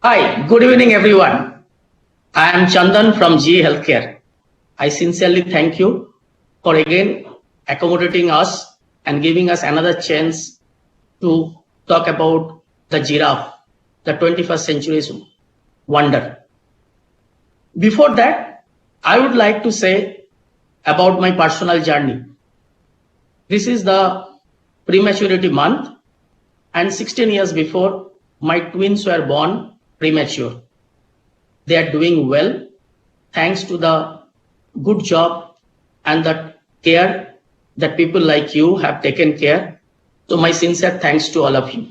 Hi, good evening, everyone. I am Chandan from GE Healthcare. I sincerely thank you for again accommodating us and giving us another chance to talk about the giraffe, the 21st century's wonder. Before that, I would like to say about my personal journey. This is the prematurity month, and 16 years before, my twins were born premature. They are doing well thanks to the good job and the care that people like you have taken care. So my sincere thanks to all of you.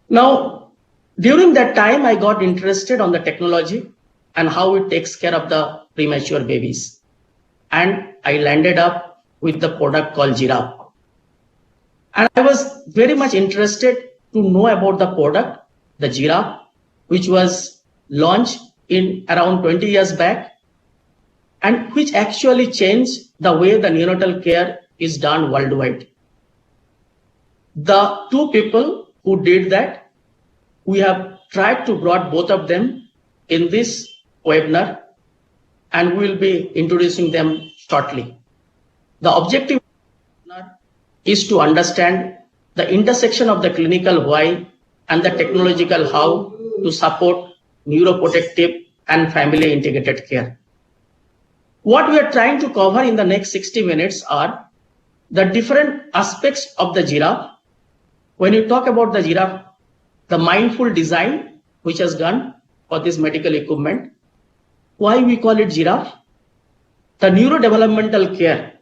Now, during that time, I got interested on the technology and how it takes care of the premature babies. And I landed up with the product called Giraffe. And I was very much interested to know about the product, the Giraffe, which was launched in around 20 years back and which actually changed the way the neonatal care is done worldwide. The two people who did that, we have tried to brought both of them in this webinar, and we will be introducing them shortly. The objective is to understand the intersection of the clinical why and the technological how to support neuroprotective and family integrated care. What we are trying to cover in the next 60 minutes are the different aspects of the giraffe. When you talk about the giraffe, the mindful design which has done for this medical equipment, why we call it giraffe, the neurodevelopmental care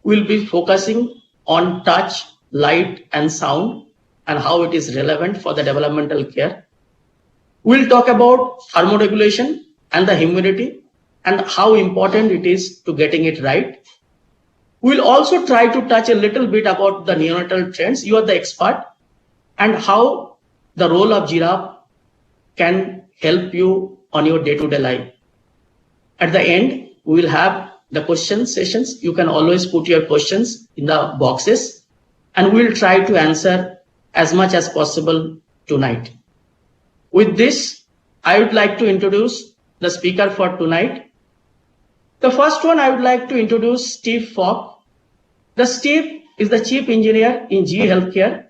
will be focusing on touch, light and sound and how it is relevant for the developmental care. We'll talk about thermoregulation and the humidity and how important it is to getting it right. We'll also try to touch a little bit about the neonatal trends. You are the expert, and how the role of giraffe can help you on your day-to-day life. At the end, we will have the question sessions. You can always put your questions in the boxes, and we'll try to answer as much as possible tonight. With this, I would like to introduce the speaker for tonight. The first one, I would like to introduce Steve Falk. Steve is the chief engineer in GE Healthcare.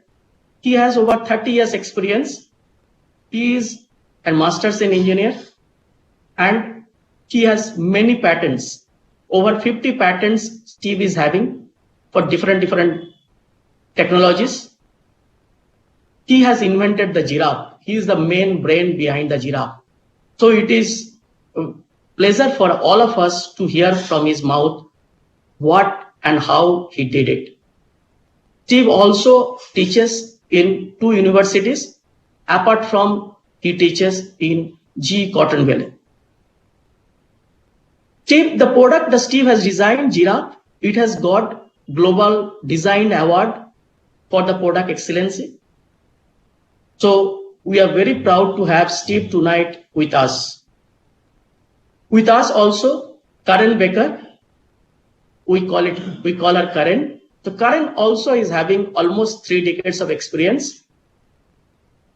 He has over 30 years experience. He is a master's in engineer and he has many patents. Over 50 patents Steve is having for different technologies. He has invented the giraffe. He is the main brain behind the giraffe. So it is a pleasure for all of us to hear from his mouth what and how he did it. Steve also teaches in 2 universities. Apart from, he teaches in GE Cotton Valley. Steve, the product that Steve has designed, Giraffe, it has got Global Design Award for the product excellency. So we are very proud to have Steve tonight with us. With us also, Karen Becker. We call her Karen. So Karen also is having almost 3 decades of experience.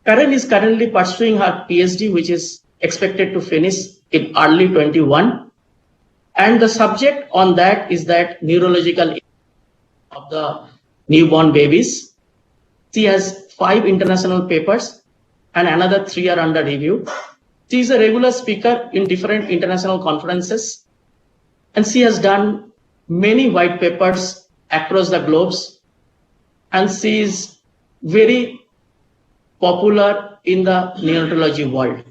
Karen is currently pursuing her PhD, which is expected to finish in early 21. And the subject on that is that neurological of the newborn babies. She has 5 international papers and another 3 are under review. She is a regular speaker in different international conferences, and she has done many white papers across the globes, and she is very popular in the neonatology world.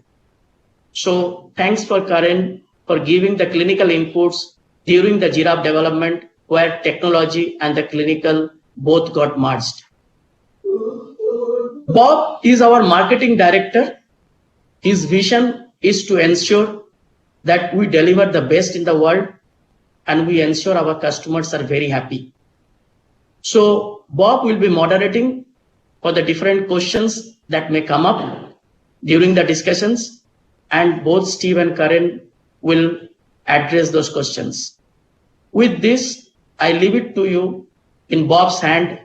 So thanks for Karen for giving the clinical inputs during the giraffe development where technology and the clinical both got merged. Bob is our marketing director. His vision is to ensure that we deliver the best in the world and we ensure our customers are very happy. So Bob will be moderating for the different questions that may come up during the discussions, and both Steve and Karen will address those questions. With this, I leave it to you in Bob's hand,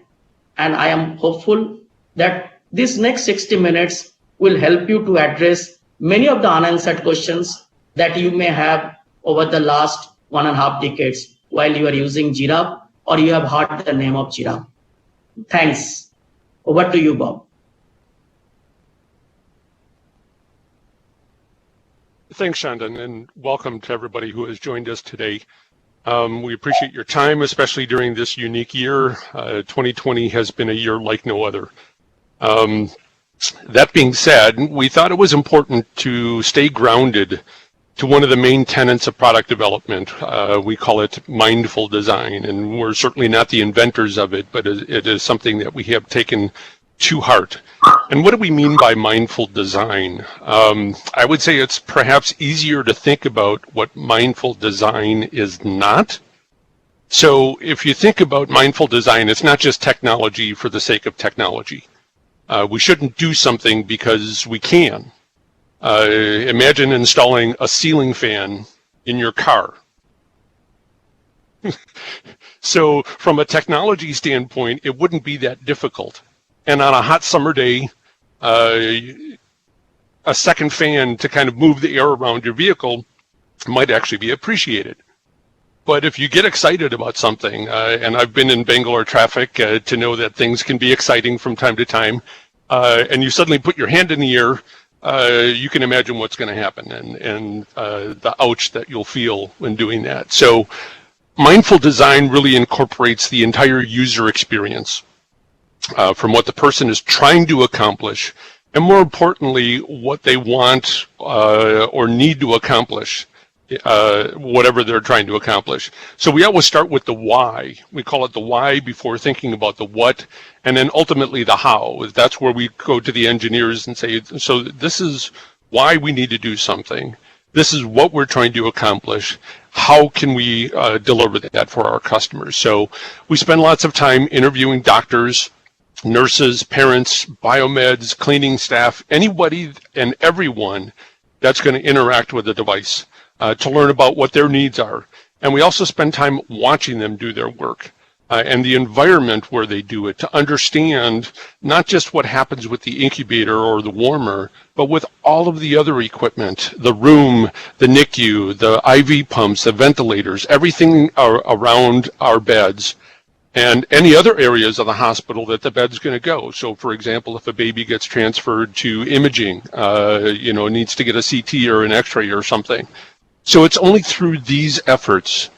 and I am hopeful that this next 60 minutes will help you to address many of the unanswered questions that you may have over the last 1.5 decades while you are using Giraffe or you have heard the name of Giraffe. Thanks. Over to you, Bob. Thanks, Shandan, and welcome to everybody who has joined us today. We appreciate your time, especially during this unique year. 2020 has been a year like no other. That being said, we thought it was important to stay grounded to one of the main tenets of product development. We call it mindful design, and we're certainly not the inventors of it, but it is something that we have taken to heart. And what do we mean by mindful design? I would say it's perhaps easier to think about what mindful design is not. So if you think about mindful design, it's not just technology for the sake of technology. We shouldn't do something because we can. Imagine installing a ceiling fan in your car. So from a technology standpoint, it wouldn't be that difficult. And on a hot summer day, a second fan to kind of move the air around your vehicle might actually be appreciated. But if you get excited about something, and I've been in Bangalore traffic to know that things can be exciting from time to time, and you suddenly put your hand in the air, you can imagine what's going to happen and the ouch that you'll feel when doing that. So mindful design really incorporates the entire user experience, from what the person is trying to accomplish, and more importantly, what they want or need to accomplish, whatever they're trying to accomplish. So we always start with the why. We call it the why before thinking about the what, and then ultimately the how. That's where we go to the engineers and say, so this is why we need to do something. This is what we're trying to accomplish. How can we deliver that for our customers? So we spend lots of time interviewing doctors, nurses, parents, biomeds, cleaning staff, anybody and everyone that's going to interact with the device to learn about what their needs are. And we also spend time watching them do their work and the environment where they do it to understand not just what happens with the incubator or the warmer, but with all of the other equipment, the room, the NICU, the IV pumps, the ventilators, everything around our beds, and any other areas of the hospital that the bed's going to go. So, for example, if a baby gets transferred to imaging, needs to get a CT or an X-ray or something. So it's only through these efforts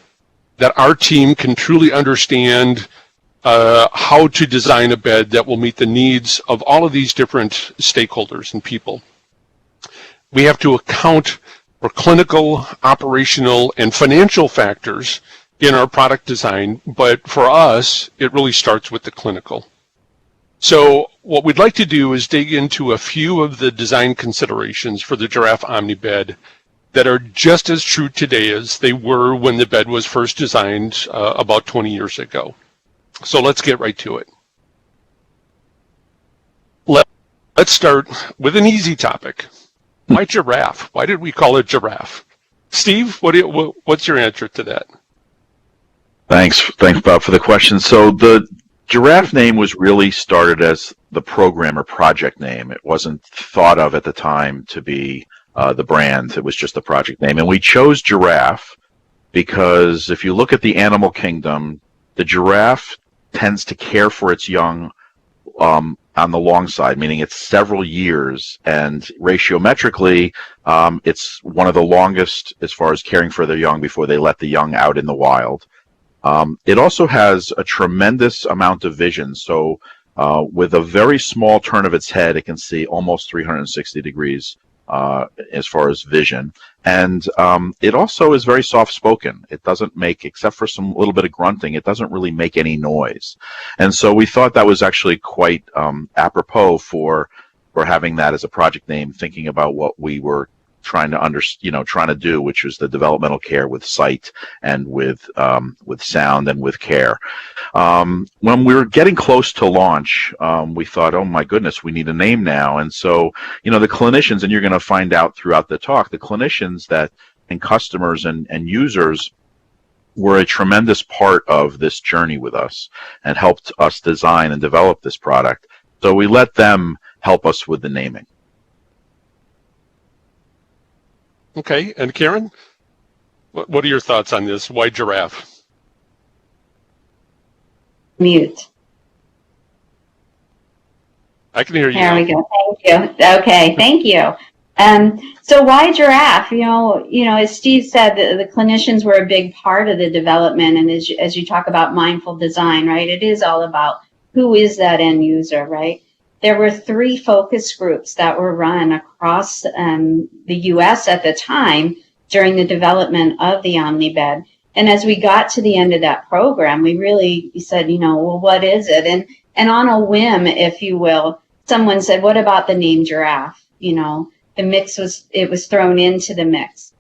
that our team can truly understand how to design a bed that will meet the needs of all of these different stakeholders and people. We have to account for clinical, operational, and financial factors in our product design, but for us, it really starts with the clinical. So what we'd like to do is dig into a few of the design considerations for the Giraffe Omni bed that are just as true today as they were when the bed was first designed about 20 years ago. So let's get right to it. Let's start with an easy topic. Why giraffe? Why did we call it Giraffe? Steve, what's your answer to that? Thanks, Bob, for the question. So the Giraffe name was really started as the program or project name. It wasn't thought of at the time to be the brand. It was just the project name. And we chose Giraffe because if you look at the animal kingdom, the giraffe tends to care for its young on the long side, meaning it's several years, and ratiometrically, it's one of the longest as far as caring for their young before they let the young out in the wild. It also has a tremendous amount of vision. So with a very small turn of its head, it can see almost 360 degrees as far as vision. And it also is very soft-spoken. It doesn't make, except for some little bit of grunting, it doesn't really make any noise. And so we thought that was actually quite apropos for having that as a project name, thinking about what we were trying to do, which was the developmental care with sight and with sound and with care. When we were getting close to launch, we thought, oh my goodness, we need a name now. And so, the clinicians, and you're going to find out throughout the talk, the clinicians and customers and users were a tremendous part of this journey with us and helped us design and develop this product. So we let them help us with the naming. Okay, and Karen, what are your thoughts on this? Why giraffe? Mute. I can hear you There now. we go. Thank you. Okay, thank you. So why giraffe? As Steve said, the clinicians were a big part of the development, and as you talk about mindful design, right? It is all about who is that end user, right? There were 3 focus groups that were run across the U.S. at the time during the development of the OmniBed. And as we got to the end of that program, we said, well, what is it? And on a whim, if you will, someone said, what about the name Giraffe? The mix was thrown into the mix.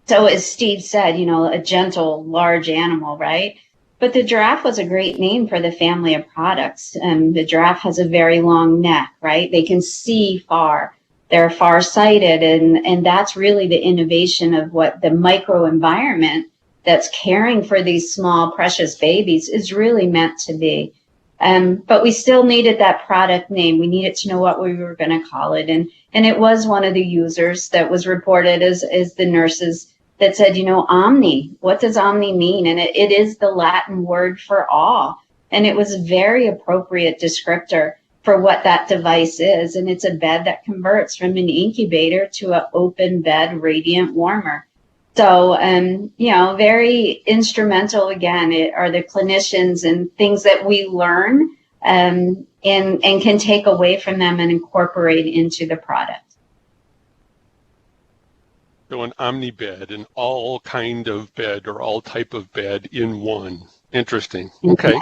So as Steve said, a gentle, large animal, right? But the giraffe was a great name for the family of products. The giraffe has a very long neck, right? They can see far. They're farsighted, and that's really the innovation of what the microenvironment that's caring for these small, precious babies is really meant to be. But we still needed that product name. We needed to know what we were going to call it. And it was one of the users that was reported as the nurses that said, Omni, what does Omni mean? And it is the Latin word for awe. And it was a very appropriate descriptor for what that device is. And it's a bed that converts from an incubator to an open bed radiant warmer. So, very instrumental, again, are the clinicians and things that we learn and can take away from them and incorporate into the product. So an OmniBed, an all kind of bed or all type of bed in one. Interesting. Okay.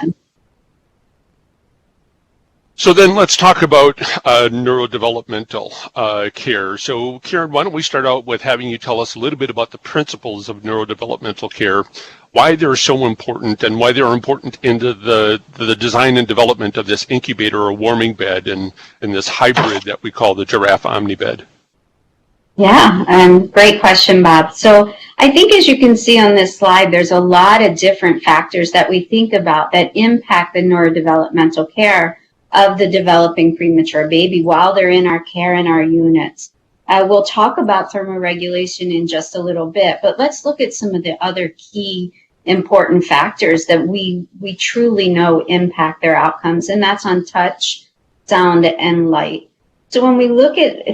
So then let's talk about neurodevelopmental care. So Karen, why don't we start out with having you tell us a little bit about the principles of neurodevelopmental care, why they're so important, and why they're important into the design and development of this incubator or warming bed and this hybrid that we call the Giraffe OmniBed. Yeah, great question, Bob. So I think as you can see on this slide, there's a lot of different factors that we think about that impact the neurodevelopmental care of the developing premature baby while they're in our care in our units. We'll talk about thermoregulation in just a little bit, but let's look at some of the other key important factors that we truly know impact their outcomes, and that's on touch, sound, and light. So when we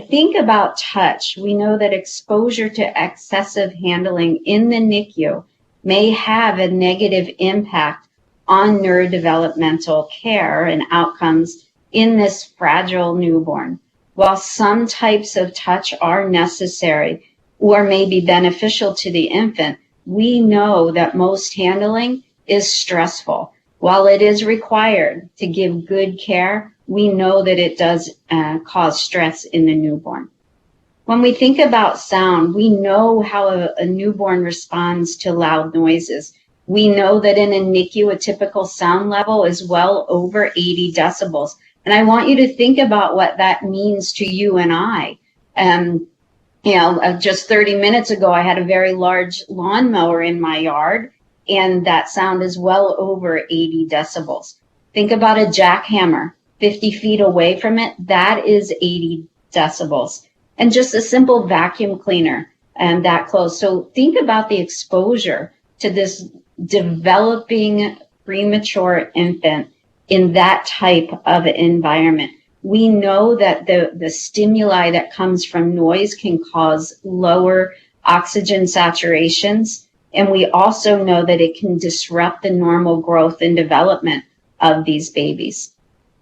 think about touch, we know that exposure to excessive handling in the NICU may have a negative impact on neurodevelopmental care and outcomes in this fragile newborn. While some types of touch are necessary or may be beneficial to the infant, we know that most handling is stressful. While it is required to give good care, we know that it does cause stress in the newborn. When we think about sound, we know how a newborn responds to loud noises. We know that in a NICU, a typical sound level is well over 80 decibels. And I want you to think about what that means to you and I. Just 30 minutes ago, I had a very large lawnmower in my yard, and that sound is well over 80 decibels. Think about a jackhammer 50 feet away from it, that is 80 decibels. And just a simple vacuum cleaner that close. So think about the exposure to this developing premature infant in that type of environment. We know that the stimuli that comes from noise can cause lower oxygen saturations, and we also know that it can disrupt the normal growth and development of these babies.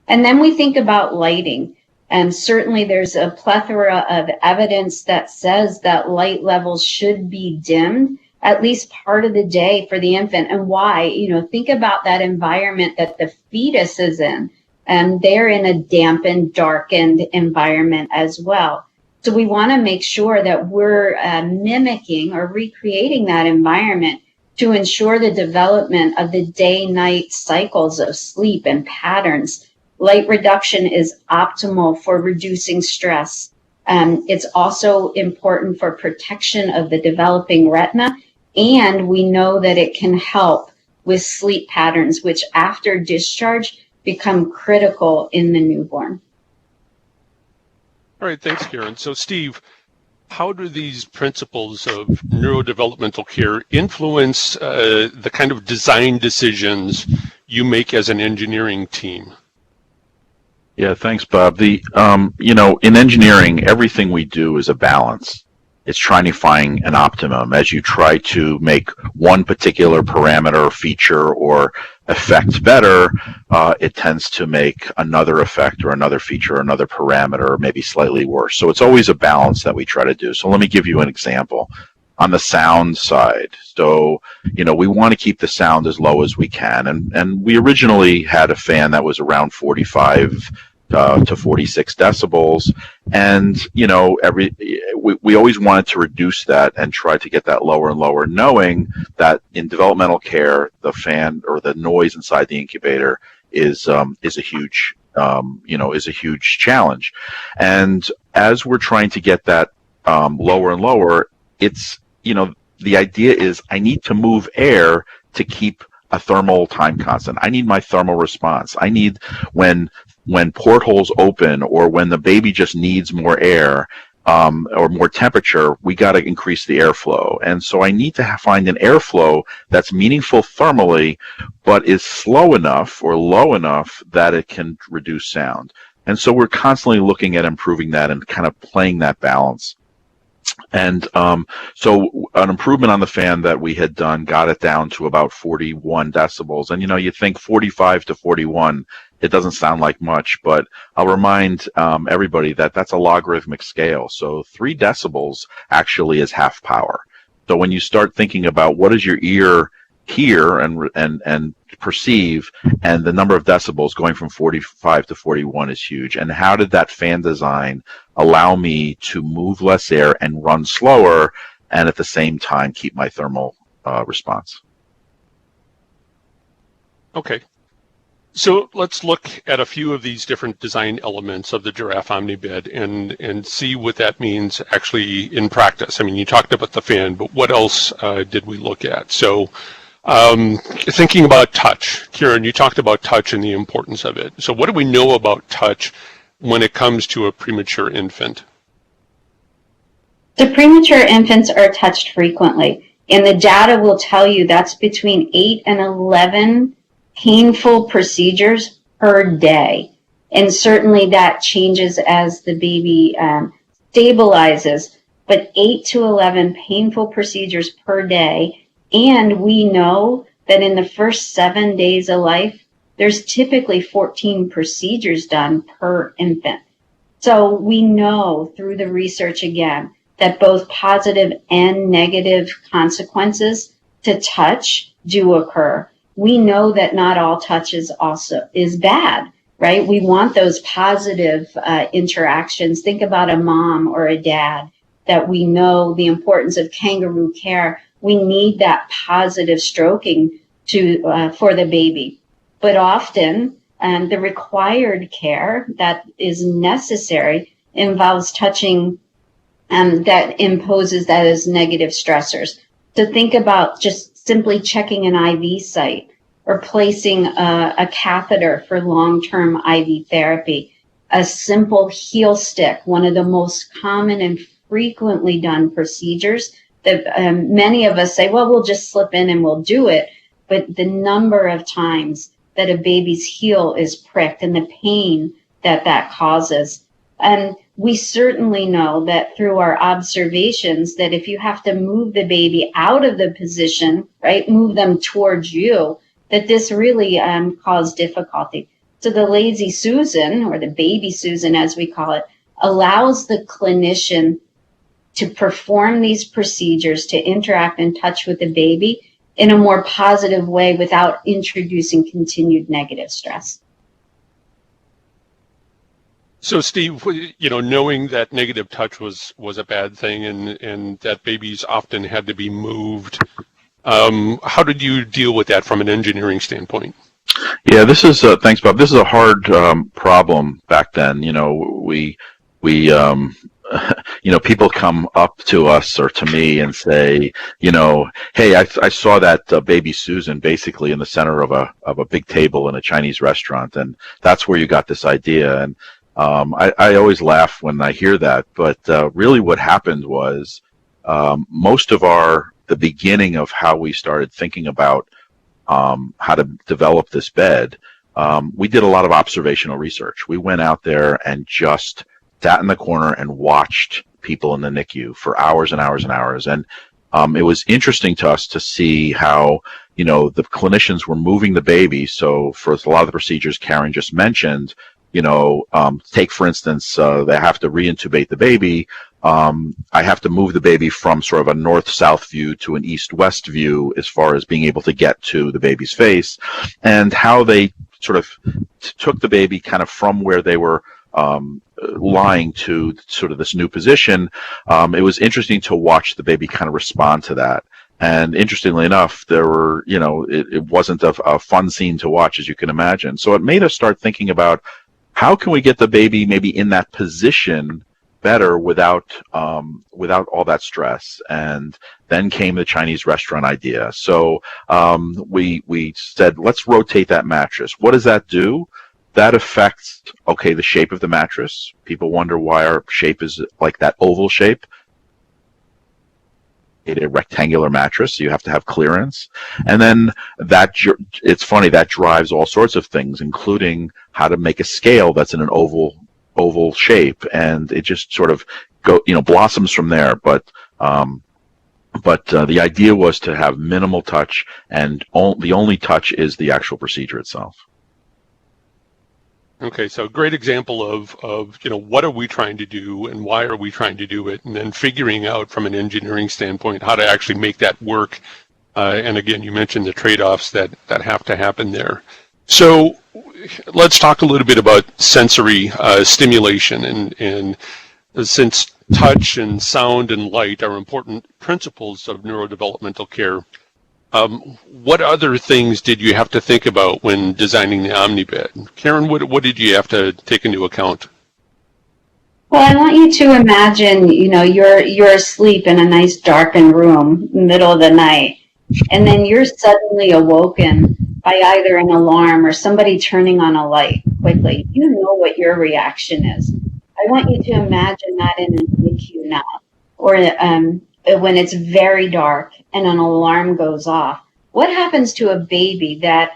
And then we think about lighting, and certainly there's a plethora of evidence that says that light levels should be dimmed at least part of the day for the infant. And why? Think about that environment that the fetus is in, and they're in a dampened, darkened environment as well. So we want to make sure that we're mimicking or recreating that environment to ensure the development of the day-night cycles of sleep and patterns. Light reduction is optimal for reducing stress. It's also important for protection of the developing retina, and we know that it can help with sleep patterns, which after discharge become critical in the newborn. All right, thanks, Karen. So Steve, how do these principles of neurodevelopmental care influence the kind of design decisions you make as an engineering team? Yeah, thanks, Bob. In engineering, everything we do is a balance. It's trying to find an optimum. As you try to make one particular parameter, feature, or effect better, it tends to make another effect or another feature or another parameter maybe slightly worse. So it's always a balance that we try to do. So let me give you an example. On the sound side, so we want to keep the sound as low as we can, and we originally had a fan that was around 45 to 46 decibels, and we always wanted to reduce that and try to get that lower and lower, knowing that in developmental care the fan or the noise inside the incubator is a huge challenge. And as we're trying to get that lower and lower, it's the idea is I need to move air to keep a thermal time constant. I need my thermal response. I need when portholes open or when the baby just needs more air or more temperature, we got to increase the airflow. And so I need to find an airflow that's meaningful thermally, but is slow enough or low enough that it can reduce sound. And so we're constantly looking at improving that and kind of playing that balance. And so an improvement on the fan that we had done got it down to about 41 decibels. And, you think 45 to 41, it doesn't sound like much, but I'll remind everybody that that's a logarithmic scale. So 3 decibels actually is half power. So when you start thinking about what does your ear hear and perceive, and the number of decibels going from 45 to 41 is huge. And how did that fan design allow me to move less air and run slower, and at the same time keep my thermal response? Okay. So let's look at a few of these different design elements of the Giraffe OmniBed and see what that means actually in practice. I mean, you talked about the fan, but what else did we look at? So thinking about touch, Kieran, you talked about touch and the importance of it. So what do we know about touch when it comes to a premature infant? So premature infants are touched frequently, and the data will tell you that's between 8 and 11 painful procedures per day. And certainly that changes as the baby stabilizes, but 8 to 11 painful procedures per day. And we know that in the first 7 days of life, there's typically 14 procedures done per infant. So we know through the research again that both positive and negative consequences to touch do occur. We know that not all touch is bad, right? We want those positive interactions. Think about a mom or a dad that we know the importance of kangaroo care. We need that positive stroking for the baby. But often the required care that is necessary involves touching that imposes that as negative stressors. So think about just simply checking an IV site or placing a catheter for long-term IV therapy. A simple heel stick, one of the most common and frequently done procedures that many of us say, well, we'll just slip in and we'll do it. But the number of times that a baby's heel is pricked and the pain that causes. And we certainly know that through our observations that if you have to move the baby out of the position, right, move them towards you, that this really caused difficulty. So the lazy Susan, or the baby Susan as we call it, allows the clinician to perform these procedures, to interact and touch with the baby in a more positive way without introducing continued negative stress. So Steve, knowing that negative touch was a bad thing and that babies often had to be moved, how did you deal with that from an engineering standpoint? Yeah, this is thanks, Bob. This is a hard problem back then. People come up to us or to me and say, hey, I saw that baby Susan basically in the center of a big table in a Chinese restaurant, and that's where you got this idea. And I always laugh when I hear that, but really what happened was most of the beginning of how we started thinking about how to develop this bed, we did a lot of observational research. We went out there and just sat in the corner and watched people in the NICU for hours and hours and hours. And it was interesting to us to see how, the clinicians were moving the baby. So for a lot of the procedures Karen just mentioned, take, for instance, they have to reintubate the baby. I have to move the baby from sort of a north-south view to an east-west view as far as being able to get to the baby's face, and how they sort of took the baby kind of from where they were lying to sort of this new position. It was interesting to watch the baby kind of respond to that. And interestingly enough, there were, it wasn't a fun scene to watch, as you can imagine. So it made us start thinking about how can we get the baby maybe in that position better without all that stress. And then came the Chinese restaurant idea. So we said, let's rotate that mattress. What does that do? That affects, the shape of the mattress. People wonder why our shape is like that oval shape. A rectangular mattress, so you have to have clearance. And then it's funny, that drives all sorts of things, including how to make a scale that's in an oval shape, and it just sort of blossoms from there. But the idea was to have minimal touch, and the only touch is the actual procedure itself. Okay, so great example of what are we trying to do and why are we trying to do it, and then figuring out from an engineering standpoint how to actually make that work. And again, you mentioned the trade-offs that have to happen there. So let's talk a little bit about sensory stimulation, and since touch and sound and light are important principles of neurodevelopmental care, what other things did you have to think about when designing the OmniBed? Karen, what did you have to take into account? Well, I want you to imagine, you're asleep in a nice darkened room, middle of the night, and then you're suddenly awoken by either an alarm or somebody turning on a light quickly. You know what your reaction is. I want you to imagine that in a NICU now, or when it's very dark and an alarm goes off. What happens to a baby that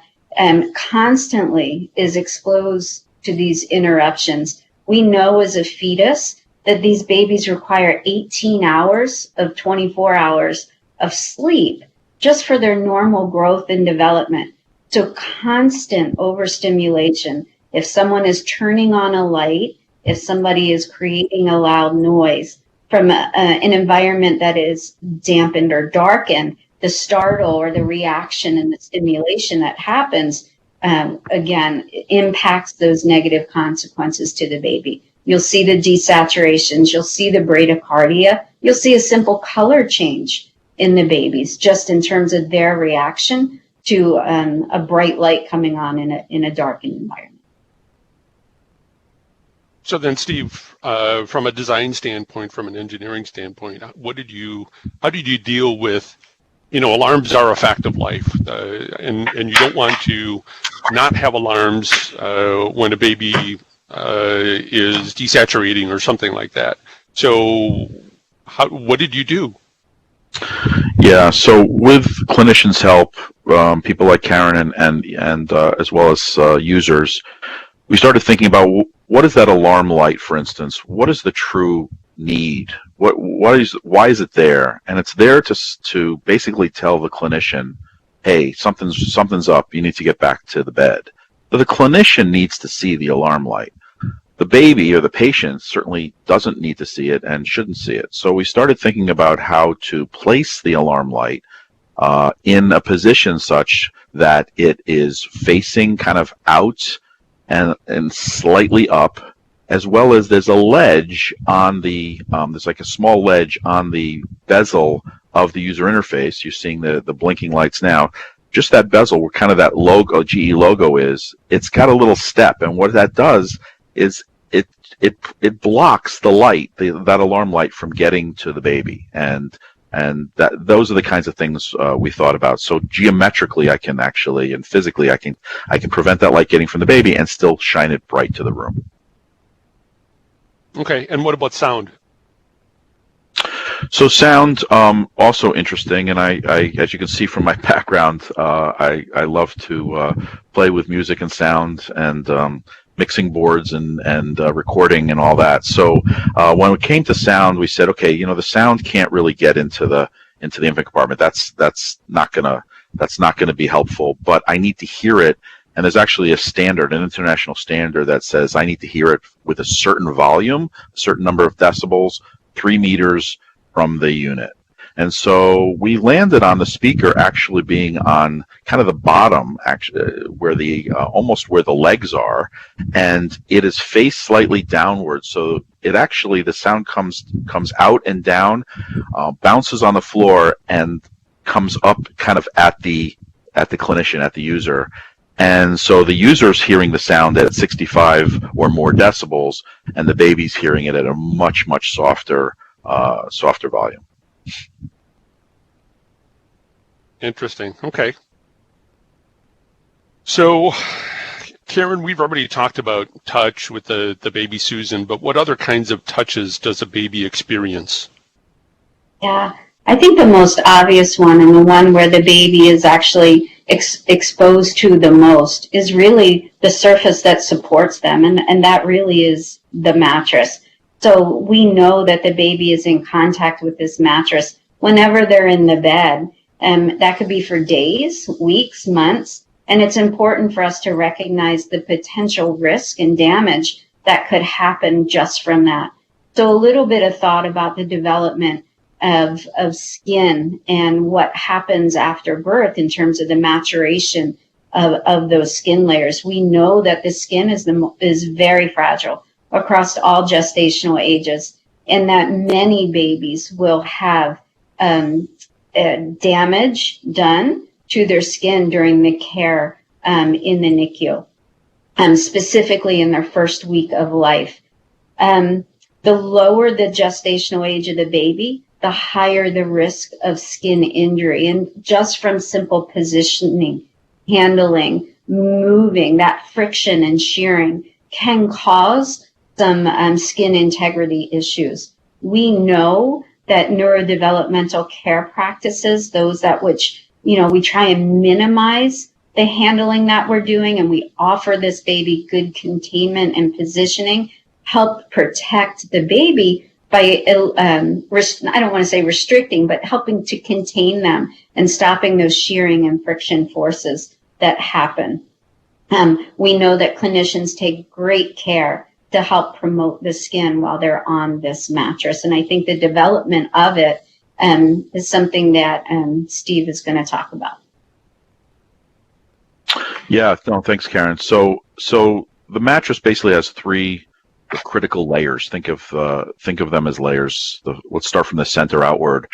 constantly is exposed to these interruptions? We know as a fetus that these babies require 18 hours of 24 hours of sleep just for their normal growth and development. So constant overstimulation. If someone is turning on a light, if somebody is creating a loud noise from an environment that is dampened or darkened, the startle or the reaction and the stimulation that happens, again, impacts those negative consequences to the baby. You'll see the desaturations, you'll see the bradycardia, you'll see a simple color change in the babies just in terms of their reaction to a bright light coming on in a darkened environment. So then, Steve, from a design standpoint, from an engineering standpoint, how did you deal with, alarms are a fact of life, and you don't want to not have alarms when a baby is desaturating or something like that. So what did you do? Yeah, so with clinicians' help, people like Karen and as well as users, we started thinking about what is that alarm light, for instance? What is the true need? Why is it there? And it's there to basically tell the clinician, hey, something's up. You need to get back to the bed. But the clinician needs to see the alarm light. The baby or the patient certainly doesn't need to see it and shouldn't see it. So we started thinking about how to place the alarm light in a position such that it is facing kind of out and slightly up, as well as there's a ledge on there's like a small ledge on the bezel of the user interface. You're seeing the blinking lights now. Just that bezel where kind of that logo, GE logo is, it's got a little step. And what that does is it blocks the light, that alarm light, from getting to the baby. And those are the kinds of things we thought about. So geometrically, I can actually, and physically, I can prevent that light getting from the baby and still shine it bright to the room. Okay, and what about sound? So sound, also interesting, and I, as you can see from my background, I love to play with music and sound and mixing boards and recording and all that. So when it came to sound, we said, okay, the sound can't really get into the infant compartment. That's not gonna be helpful. But I need to hear it, and there's actually a standard, an international standard that says I need to hear it with a certain volume, a certain number of decibels, 3 meters from the unit. And so we landed on the speaker actually being on kind of the bottom, actually, where the almost where the legs are, and it is faced slightly downwards. So it actually, the sound comes out and down, bounces on the floor, and comes up kind of at the clinician, at the user. And so the user's hearing the sound at 65 or more decibels, and the baby's hearing it at a much, much softer volume. Interesting. Okay. So, Karen, we've already talked about touch with the baby Susan, but what other kinds of touches does a baby experience? Yeah, I think the most obvious one, and the one where the baby is actually exposed to the most, is really the surface that supports them, and that really is the mattress. So we know that the baby is in contact with this mattress whenever they're in the bed. That could be for days, weeks, months. And it's important for us to recognize the potential risk and damage that could happen just from that. So a little bit of thought about the development of skin and what happens after birth in terms of the maturation of those skin layers. We know that the skin is very fragile across all gestational ages, and that many babies will have damage done to their skin during the care in the NICU, specifically in their first week of life. The lower the gestational age of the baby, the higher the risk of skin injury. And just from simple positioning, handling, moving, that friction and shearing can cause some skin integrity issues. We know that neurodevelopmental care practices, those that which, we try and minimize the handling that we're doing, and we offer this baby good containment and positioning, help protect the baby by, I don't want to say restricting, but helping to contain them and stopping those shearing and friction forces that happen. We know that clinicians take great care to help promote the skin while they're on this mattress. And I think the development of it is something that Steve is going to talk about. Yeah, no, thanks, Karen. So the mattress basically has 3 critical layers. Think of them as layers. Let's start from the center outward.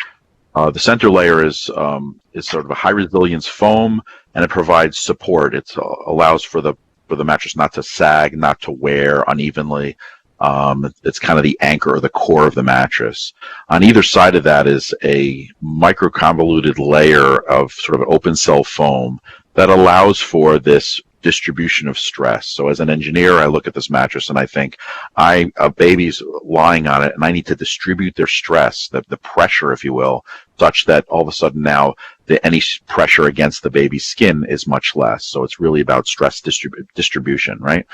The center layer is sort of a high resilience foam, and it provides support. It allows for the mattress not to sag, not to wear unevenly. It's kind of the anchor or the core of the mattress. On either side of that is a microconvoluted layer of sort of open cell foam that allows for this distribution of stress. So as an engineer, I look at this mattress and I think a baby's lying on it, and I need to distribute their stress, the pressure, if you will, such that all of a sudden now any pressure against the baby's skin is much less. So it's really about stress distribution, right?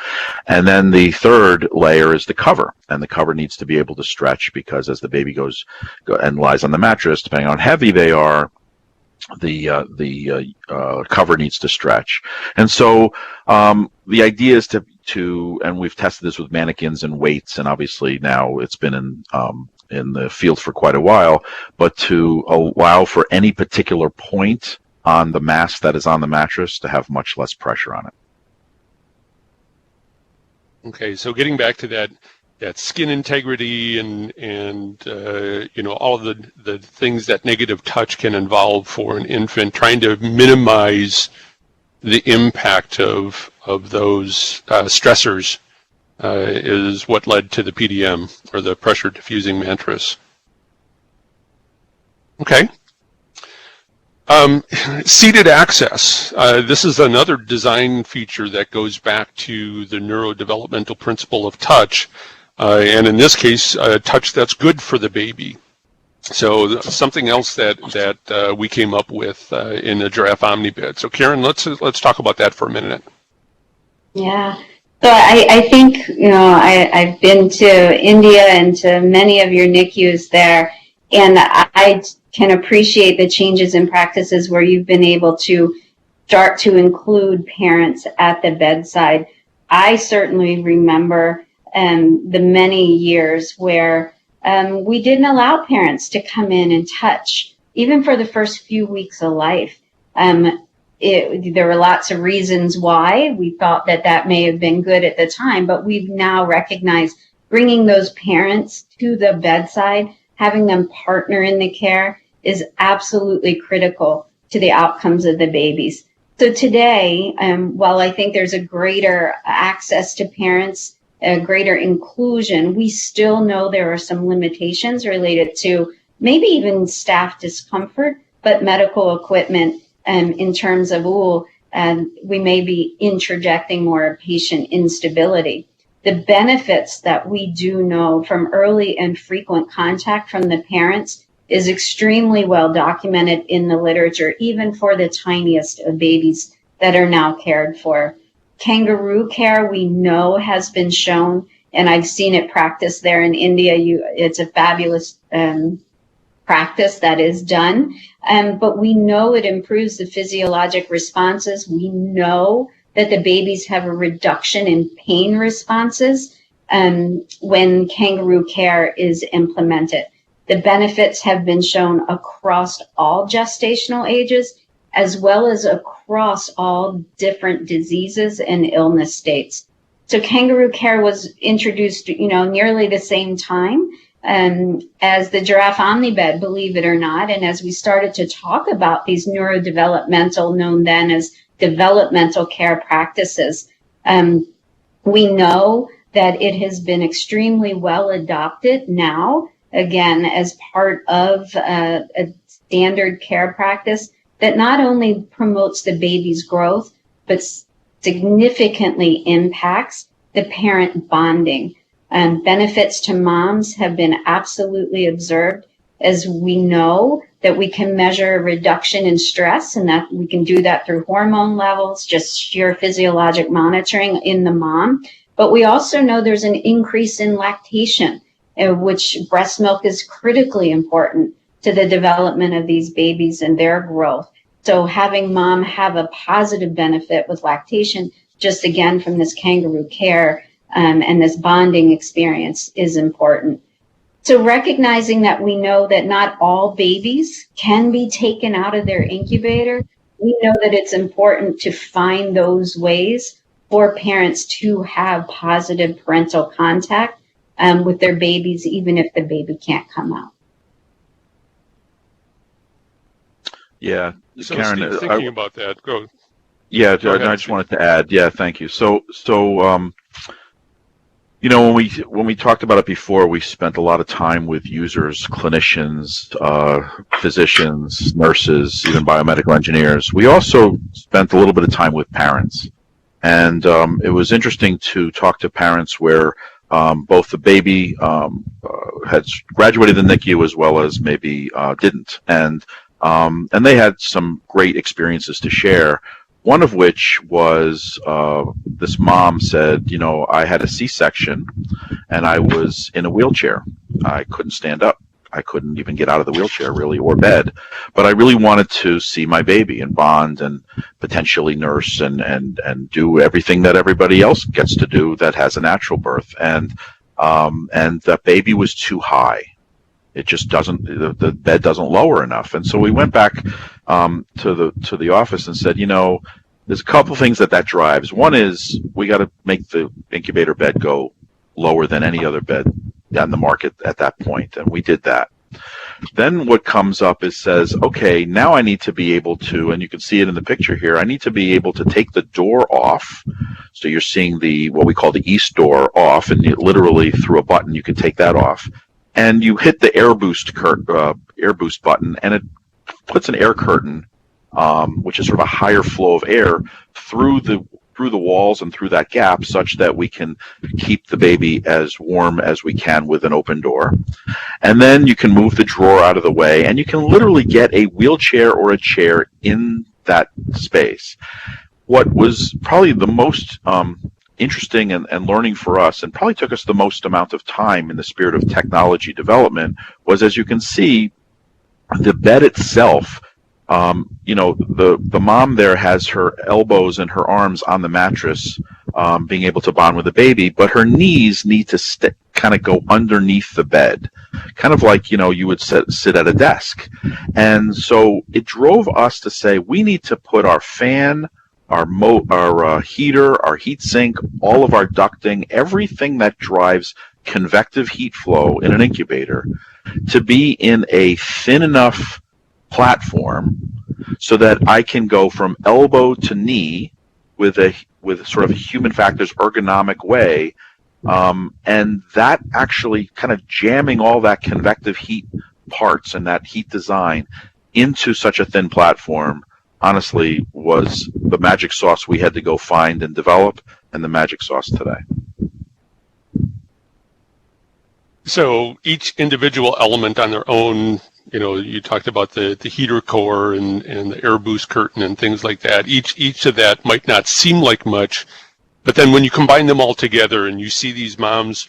And then the third layer is the cover, and the cover needs to be able to stretch, because as the baby goes and lies on the mattress, depending on how heavy they are, the cover needs to stretch. And so the idea is to, and we've tested this with mannequins and weights, and obviously now it's been in the field for quite a while, but to allow for any particular point on the mass that is on the mattress to have much less pressure on it. Okay, so getting back to that skin integrity and all of the things that negative touch can involve for an infant, trying to minimize the impact of those stressors is what led to the PDM, or the pressure diffusing mattress. Okay. Seated access. This is another design feature that goes back to the neurodevelopmental principle of touch. and in this case, a touch that's good for the baby. So something else that we came up with in the Giraffe Omnibed. So Karen, let's talk about that for a minute. Yeah. So I think, I've been to India and to many of your NICUs there, and I can appreciate the changes in practices where you've been able to start to include parents at the bedside. I certainly remember the many years where we didn't allow parents to come in and touch, even for the first few weeks of life. There were lots of reasons why we thought that may have been good at the time, but we've now recognized bringing those parents to the bedside, having them partner in the care is absolutely critical to the outcomes of the babies. So today, while I think there's a greater access to parents, a greater inclusion, we still know there are some limitations related to maybe even staff discomfort, but medical equipment in terms of, we may be interjecting more patient instability. The benefits that we do know from early and frequent contact from the parents is extremely well documented in the literature, even for the tiniest of babies that are now cared for. Kangaroo care, we know, has been shown, and I've seen it practiced there in India. It's a fabulous practice that is done, but we know it improves the physiologic responses. We know that the babies have a reduction in pain responses when kangaroo care is implemented. The benefits have been shown across all gestational ages, as well as across all different diseases and illness states. So kangaroo care was introduced, nearly the same time as the Giraffe Omnibed, believe it or not. And as we started to talk about these neurodevelopmental, known then as developmental care practices, we know that it has been extremely well adopted now, again, as part of a standard care practice that not only promotes the baby's growth, but significantly impacts the parent bonding. Benefits to moms have been absolutely observed, as we know that we can measure a reduction in stress, and that we can do that through hormone levels, just sheer physiologic monitoring in the mom. But we also know there's an increase in lactation, which breast milk is critically important to the development of these babies and their growth. So having mom have a positive benefit with lactation, just again from this kangaroo care and this bonding experience, is important. So recognizing that we know that not all babies can be taken out of their incubator, we know that it's important to find those ways for parents to have positive parental contact with their babies, even if the baby can't come out. Yeah, So Karen, Steve, thinking about that, go. Yeah, Go ahead, I just Steve. wanted to add. Yeah, thank you. So when we talked about it before, we spent a lot of time with users, clinicians, physicians, nurses, even biomedical engineers. We also spent a little bit of time with parents, and it was interesting to talk to parents where both the baby had graduated the NICU as well as maybe didn't, and they had some great experiences to share. One of which was this mom said, I had a C-section and I was in a wheelchair. I couldn't stand up. I couldn't even get out of the wheelchair, really, or bed. But I really wanted to see my baby and bond and potentially nurse and do everything that everybody else gets to do that has a natural birth. And that baby was too high. It just doesn't, the bed doesn't lower enough. And so we went back to the office and said, there's a couple things that drives. One is we got to make the incubator bed go lower than any other bed on the market at that point. And we did that. Then what comes up says, okay, now I need to be able to, and you can see it in the picture here, I need to be able to take the door off. So you're seeing what we call the east door off, and literally through a button, you can take that off. And you hit the air boost button, and it puts an air curtain, which is sort of a higher flow of air, through the through the walls and through that gap such that we can keep the baby as warm as we can with an open door. And then you can move the drawer out of the way, and you can literally get a wheelchair or a chair in that space. What was probably the most interesting and learning for us, and probably took us the most amount of time in the spirit of technology development, was, as you can see, the bed itself. The mom there has her elbows and her arms on the mattress, being able to bond with the baby, but her knees need to kind of go underneath the bed, kind of like, you would sit at a desk. And so it drove us to say, we need to put our fan, our heater, our heat sink, all of our ducting, everything that drives convective heat flow in an incubator, to be in a thin enough platform so that I can go from elbow to knee with sort of a human factors ergonomic way, and that actually kind of jamming all that convective heat parts and that heat design into such a thin platform, honestly, was the magic sauce we had to go find and develop, and the magic sauce today. So each individual element on their own, you talked about the heater core and the air boost curtain and things like that. Each of that might not seem like much, but then when you combine them all together and you see these moms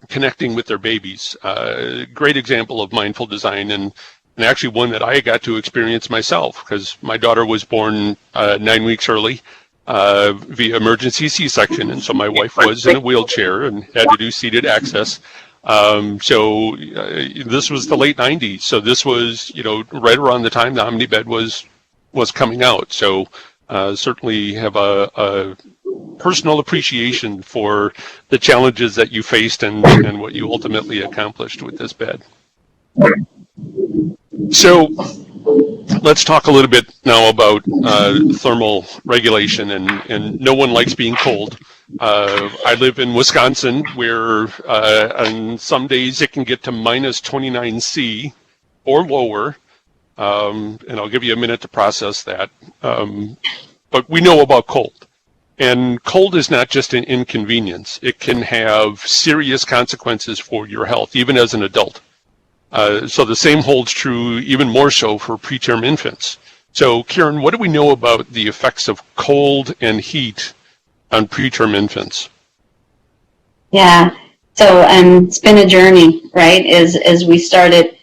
connecting with their babies, great example of mindful design, and actually one that I got to experience myself, because my daughter was born 9 weeks early via emergency C-section, and so my wife was in a wheelchair and had to do seated access. So this was the late 90s. So this was, right around the time the Omnibed was coming out. So certainly have a personal appreciation for the challenges that you faced and what you ultimately accomplished with this bed. So let's talk a little bit now about thermal regulation, and no one likes being cold. I live in Wisconsin, where on some days it can get to minus 29 C or lower, and I'll give you a minute to process that. But we know about cold. And cold is not just an inconvenience. It can have serious consequences for your health, even as an adult. So the same holds true, even more so, for preterm infants. So, Karen, what do we know about the effects of cold and heat on preterm infants? Yeah, so it's been a journey, right? As we started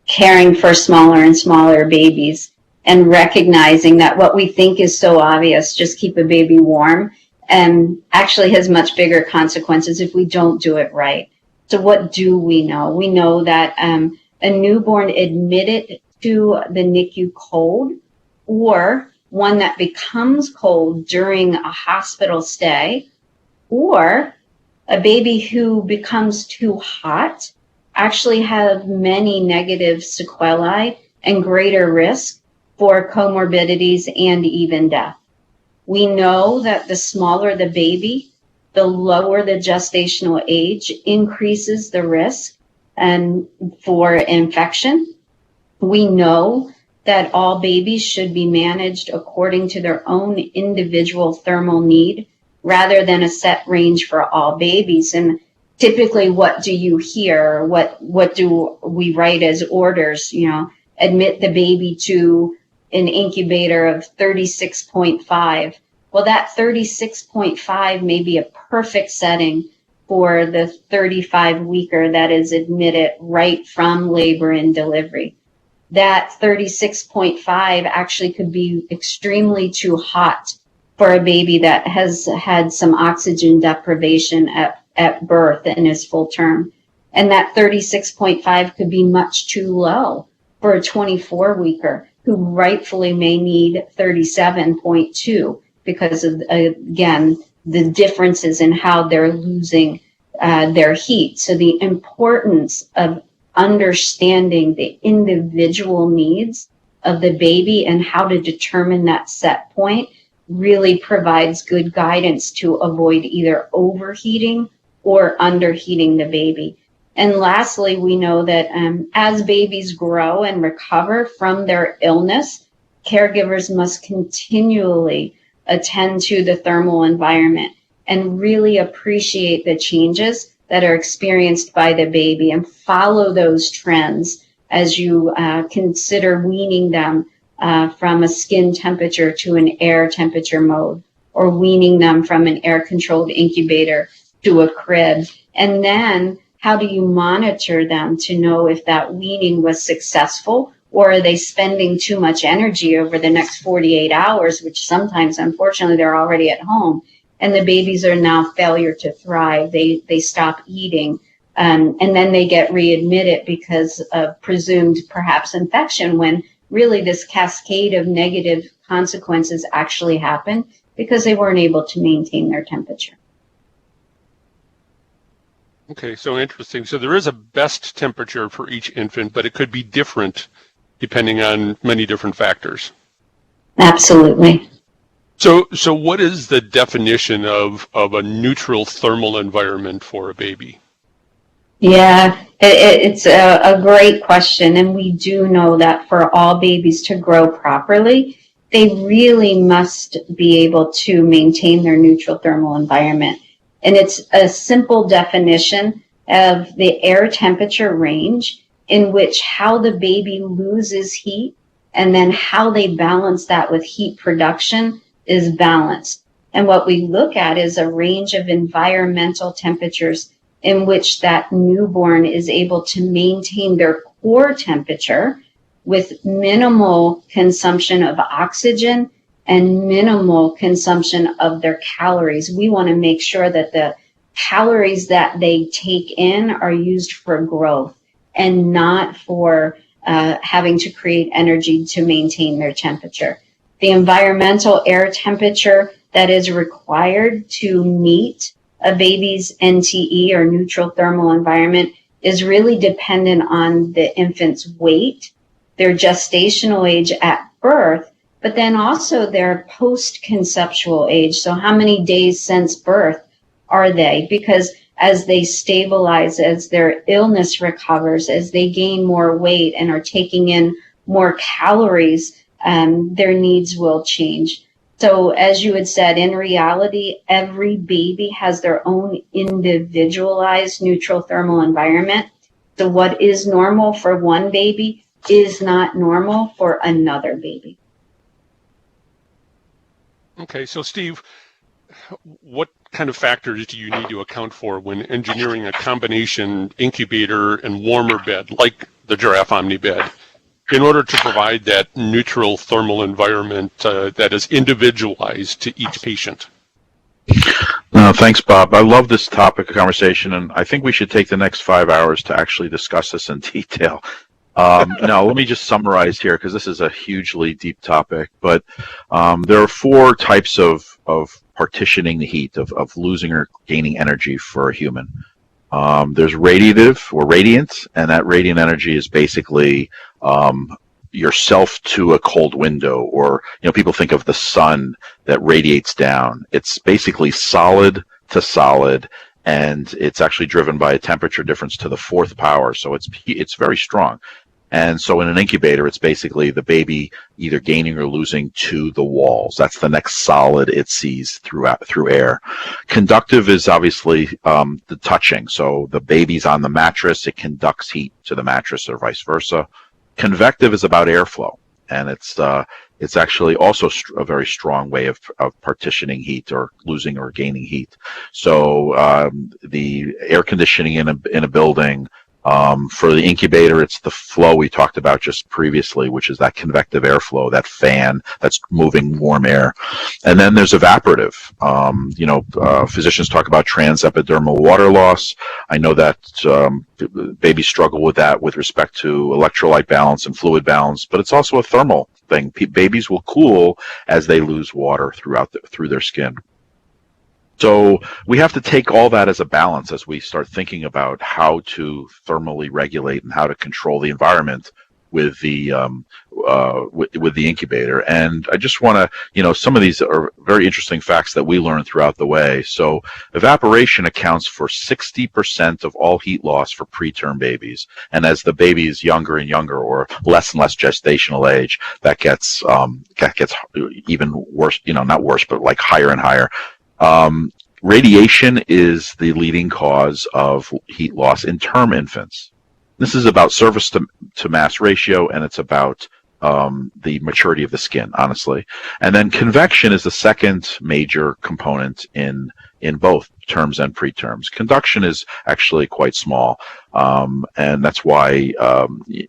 caring for smaller and smaller babies, and recognizing that what we think is so obvious, just keep a baby warm, actually has much bigger consequences if we don't do it right. So what do we know? We know that a newborn admitted to the NICU cold, or one that becomes cold during a hospital stay, or a baby who becomes too hot, actually have many negative sequelae and greater risk for comorbidities and even death. We know that the smaller the baby, the lower the gestational age, increases the risk for infection. We know that all babies should be managed according to their own individual thermal need, rather than a set range for all babies. And typically, what do you hear? What do we write as orders? Admit the baby to an incubator of 36.5. Well, that 36.5 may be a perfect setting for the 35-weeker that is admitted right from labor and delivery. That 36.5 actually could be extremely too hot for a baby that has had some oxygen deprivation at birth and is full term. And that 36.5 could be much too low for a 24-weeker who rightfully may need 37.2 because of, again, the differences in how they're losing their heat. So the importance of understanding the individual needs of the baby and how to determine that set point really provides good guidance to avoid either overheating or underheating the baby. And lastly, we know that as babies grow and recover from their illness, caregivers must continually attend to the thermal environment and really appreciate the changes that are experienced by the baby and follow those trends as you consider weaning them from a skin temperature to an air temperature mode, or weaning them from an air-controlled incubator to a crib. And then how do you monitor them to know if that weaning was successful, or are they spending too much energy over the next 48 hours, which sometimes, unfortunately, they're already at home, and the babies are now failure to thrive. They stop eating, and then they get readmitted because of presumed perhaps infection, when really this cascade of negative consequences actually happened because they weren't able to maintain their temperature. Okay, so interesting. So there is a best temperature for each infant, but it could be different depending on many different factors. Absolutely. So what is the definition of a neutral thermal environment for a baby? Yeah, it's a great question. And we do know that for all babies to grow properly, they really must be able to maintain their neutral thermal environment. And it's a simple definition of the air temperature range in which how the baby loses heat and then how they balance that with heat production is balanced. And what we look at is a range of environmental temperatures in which that newborn is able to maintain their core temperature with minimal consumption of oxygen and minimal consumption of their calories. We want to make sure that the calories that they take in are used for growth and not for having to create energy to maintain their temperature. The environmental air temperature that is required to meet a baby's NTE, or neutral thermal environment, is really dependent on the infant's weight, their gestational age at birth, but then also their post-conceptual age. So how many days since birth are they? Because as they stabilize, as their illness recovers, as they gain more weight and are taking in more calories, their needs will change. So as you had said, in reality, every baby has their own individualized neutral thermal environment. So what is normal for one baby is not normal for another baby. Okay, so Steve, what kind of factors do you need to account for when engineering a combination incubator and warmer bed, like the Giraffe Omni bed, in order to provide that neutral thermal environment that is individualized to each patient? Thanks, Bob. I love this topic of conversation, and I think we should take the next 5 hours to actually discuss this in detail. No, let me just summarize here, because this is a hugely deep topic. But there are 4 types of partitioning the heat, of losing or gaining energy for a human. There's radiative or radiant, and that radiant energy is basically yourself to a cold window, or people think of the sun that radiates down. It's basically solid to solid, and it's actually driven by a temperature difference to the 4th power, so it's very strong. And so in an incubator, it's basically the baby either gaining or losing to the walls. That's the next solid it sees through air. Conductive is obviously the touching. So the baby's on the mattress, it conducts heat to the mattress, or vice versa. Convective is about airflow, and it's actually also a very strong way of partitioning heat, or losing or gaining heat. So the air conditioning in a building. For the incubator, it's the flow we talked about just previously, which is that convective airflow, that fan that's moving warm air. And then there's evaporative. Physicians talk about transepidermal water loss. I know that babies struggle with that with respect to electrolyte balance and fluid balance, but it's also a thermal thing. Babies will cool as they lose water through their skin. So we have to take all that as a balance as we start thinking about how to thermally regulate and how to control the environment with the with the incubator. And I just want to, some of these are very interesting facts that we learned throughout the way. So evaporation accounts for 60% of all heat loss for preterm babies. And as the baby is younger and younger, or less and less gestational age, that gets even worse, not worse, but like higher and higher. Radiation is the leading cause of heat loss in term infants. This is about surface to mass ratio, and it's about the maturity of the skin, honestly. And then convection is the second major component in both terms and preterms. Conduction is actually quite small, and that's why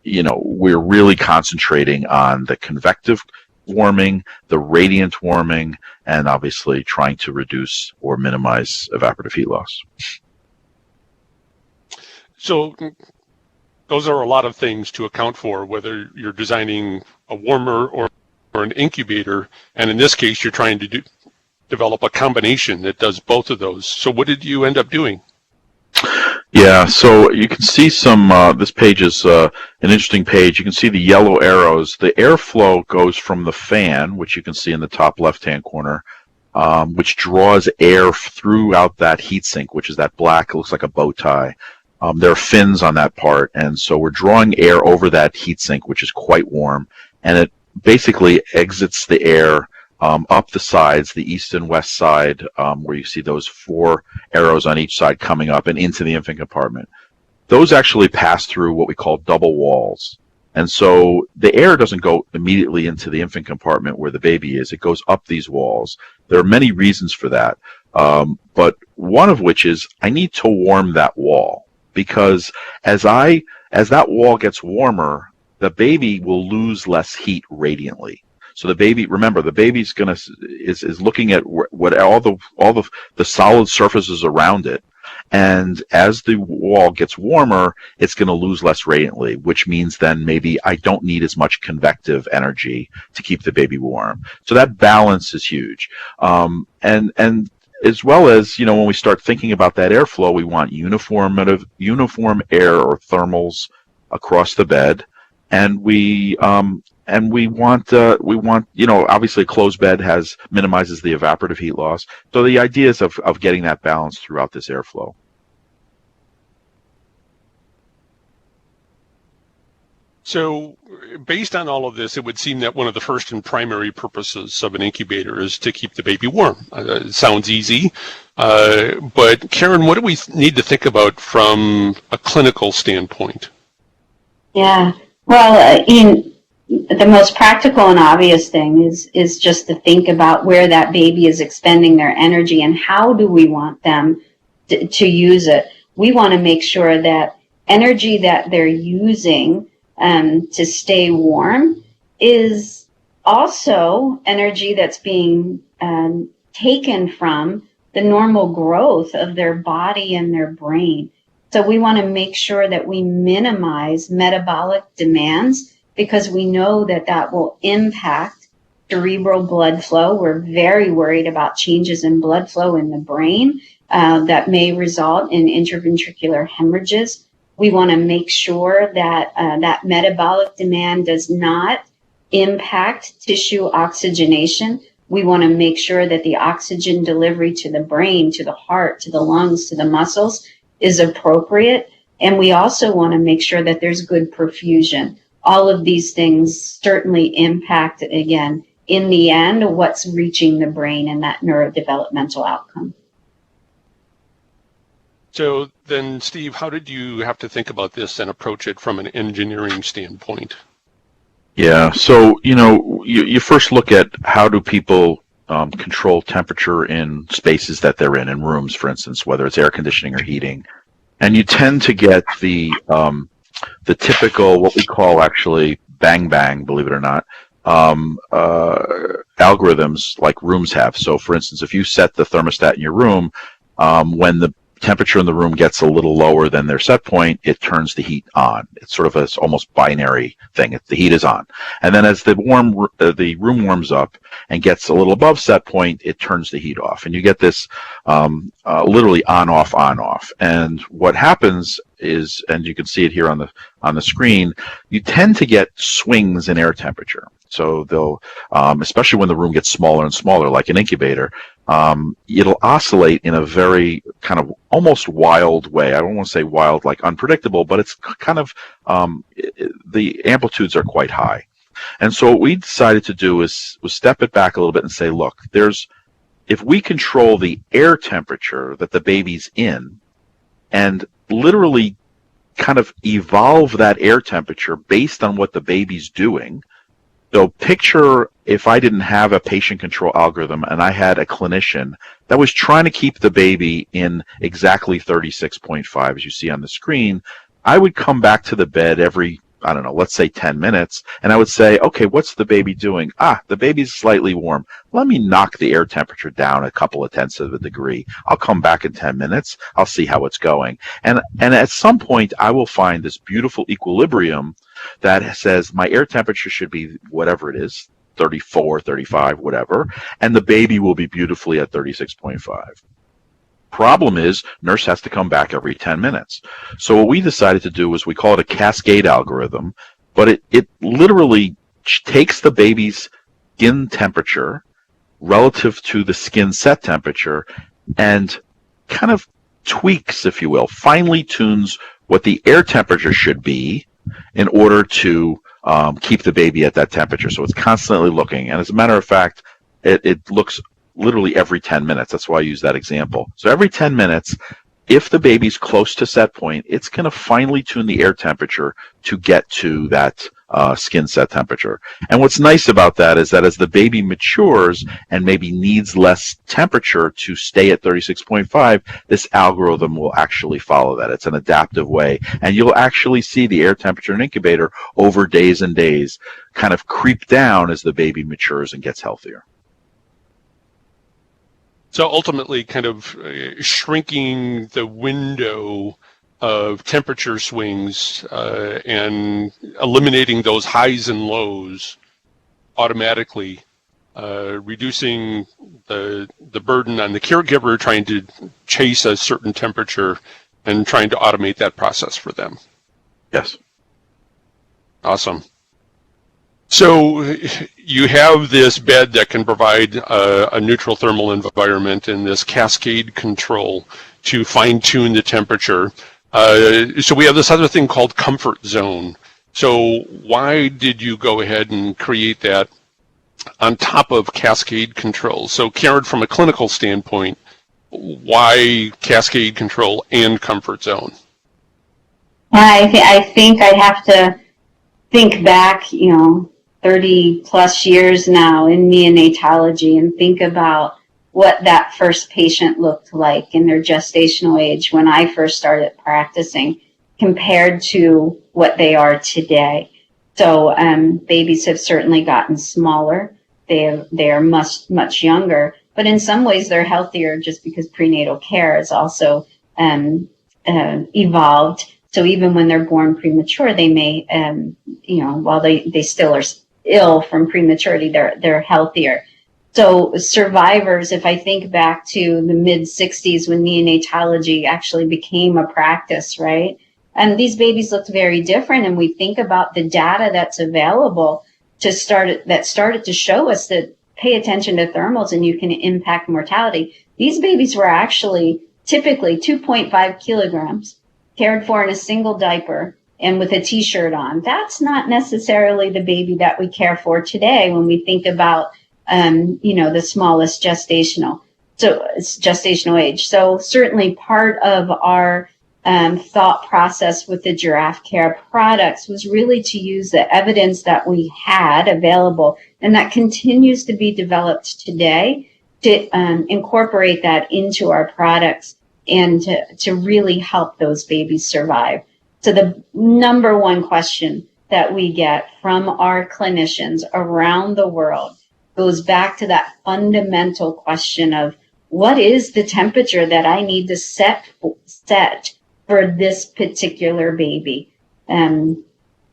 we're really concentrating on the convective warming, the radiant warming, and obviously trying to reduce or minimize evaporative heat loss. So those are a lot of things to account for, whether you're designing a warmer or an incubator, and in this case you're trying to develop a combination that does both of those. So what did you end up doing? Yeah, so you can see this page is an interesting page. You can see the yellow arrows. The airflow goes from the fan, which you can see in the top left-hand corner, which draws air throughout that heat sink, which is that black, it looks like a bow tie. There are fins on that part, and so we're drawing air over that heat sink, which is quite warm, and it basically exits the air up the sides, the east and west side, where you see those 4 arrows on each side coming up and into the infant compartment. Those actually pass through what we call double walls. And so the air doesn't go immediately into the infant compartment where the baby is. It goes up these walls. There are many reasons for that, but one of which is I need to warm that wall, because as that wall gets warmer, the baby will lose less heat radiantly. So the baby, remember, the baby's is looking at what all the solid surfaces around it, and as the wall gets warmer, it's going to lose less radiantly, which means then maybe I don't need as much convective energy to keep the baby warm. So that balance is huge, and as well as when we start thinking about that airflow, we want uniform air or thermals across the bed, and we want obviously a closed bed minimizes the evaporative heat loss. So the idea is of getting that balance throughout this airflow. So based on all of this, it would seem that one of the first and primary purposes of an incubator is to keep the baby warm. It sounds easy, but Karen, what do we need to think about from a clinical standpoint? Yeah, well, the most practical and obvious thing is just to think about where that baby is expending their energy and how do we want them to use it. We want to make sure that energy that they're using to stay warm is also energy that's being taken from the normal growth of their body and their brain. So we want to make sure that we minimize metabolic demands, because we know that will impact cerebral blood flow. We're very worried about changes in blood flow in the brain that may result in intraventricular hemorrhages. We want to make sure that that metabolic demand does not impact tissue oxygenation. We want to make sure that the oxygen delivery to the brain, to the heart, to the lungs, to the muscles is appropriate. And we also want to make sure that there's good perfusion. All of these things certainly impact, again, in the end, what's reaching the brain and that neurodevelopmental outcome. So then, Steve, how did you have to think about this and approach it from an engineering standpoint? Yeah, so, you first look at how do people control temperature in spaces that they're in rooms, for instance, whether it's air conditioning or heating. And you tend to get the typical, what we call actually bang, believe it or not, algorithms like rooms have. So, for instance, if you set the thermostat in your room, when the temperature in the room gets a little lower than their set point, it turns the heat on. It's sort of a almost binary thing. The heat is on. And then as the room warms up and gets a little above set point, it turns the heat off. And you get this literally on, off, on, off. And what happens is, and you can see it here on the screen, you tend to get swings in air temperature. So they'll, especially when the room gets smaller and smaller, like an incubator, it'll oscillate in a very kind of almost wild way. I don't want to say wild like unpredictable, but it's kind of, the amplitudes are quite high. And so what we decided to do was step it back a little bit and say, look, if we control the air temperature that the baby's in and literally kind of evolve that air temperature based on what the baby's doing. So picture if I didn't have a patient control algorithm and I had a clinician that was trying to keep the baby in exactly 36.5, as you see on the screen, I would come back to the bed every, I don't know, let's say 10 minutes, and I would say, okay, what's the baby doing? The baby's slightly warm. Let me knock the air temperature down a couple of tenths of a degree. I'll come back in 10 minutes. I'll see how it's going. And at some point, I will find this beautiful equilibrium that says my air temperature should be whatever it is, 34, 35, whatever, and the baby will be beautifully at 36.5. Problem is, nurse has to come back every 10 minutes. So what we decided to do was we call it a cascade algorithm, but it literally takes the baby's skin temperature relative to the skin set temperature and kind of tweaks, if you will, finely tunes what the air temperature should be in order to keep the baby at that temperature. So it's constantly looking. And as a matter of fact, it looks literally every 10 minutes. That's why I use that example. So every 10 minutes, if the baby's close to set point, it's going to finely tune the air temperature to get to that skin set temperature. And what's nice about that is that as the baby matures and maybe needs less temperature to stay at 36.5, this algorithm will actually follow that. It's an adaptive way. And you'll actually see the air temperature in incubator over days and days kind of creep down as the baby matures and gets healthier. So ultimately kind of shrinking the window of temperature swings and eliminating those highs and lows automatically, reducing the burden on the caregiver trying to chase a certain temperature and trying to automate that process for them. Yes. Awesome. So you have this bed that can provide a neutral thermal environment and this cascade control to fine-tune the temperature. So we have this other thing called comfort zone. So why did you go ahead and create that on top of cascade control? So Karen, from a clinical standpoint, why cascade control and comfort zone? I think I have to think back, 30 plus years now in neonatology and think about what that first patient looked like in their gestational age when I first started practicing compared to what they are today. So babies have certainly gotten smaller. They are much younger, but in some ways they're healthier just because prenatal care has also evolved. So even when they're born premature, they may, while they still are ill from prematurity, they're healthier. So survivors, if I think back to the mid-60s when neonatology actually became a practice, right? And these babies looked very different. And we think about the data that's available that started to show us that pay attention to thermals and you can impact mortality. These babies were actually typically 2.5 kilograms, cared for in a single diaper and with a t-shirt on. That's not necessarily the baby that we care for today when we think about, the smallest gestational age. So certainly part of our thought process with the Giraffe Care products was really to use the evidence that we had available and that continues to be developed today to incorporate that into our products and to really help those babies survive. So the number one question that we get from our clinicians around the world goes back to that fundamental question of what is the temperature that I need to set for this particular baby? And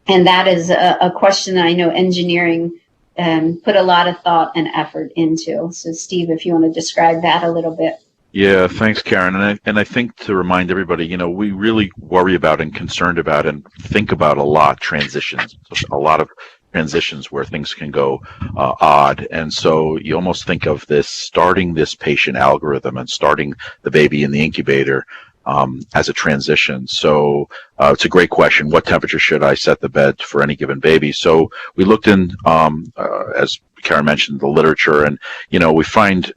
that is a question that I know engineering put a lot of thought and effort into. So Steve, if you want to describe that a little bit. Yeah, thanks, Karen. And I think to remind everybody, we really worry about and concerned about and think about a lot transitions, a lot of transitions where things can go odd. And so you almost think of this starting this patient algorithm and starting the baby in the incubator as a transition. So it's a great question. What temperature should I set the bed for any given baby? So we looked in, as Karen mentioned, the literature, and we find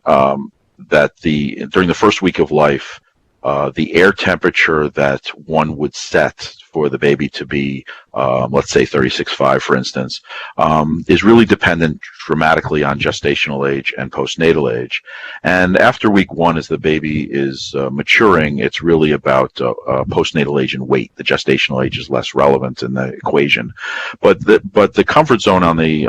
that during the first week of life, the air temperature that one would set for the baby to be, let's say 36.5, for instance, is really dependent dramatically on gestational age and postnatal age. And after week 1, as the baby is maturing, it's really about postnatal age and weight. The gestational age is less relevant in the equation. But the comfort zone on the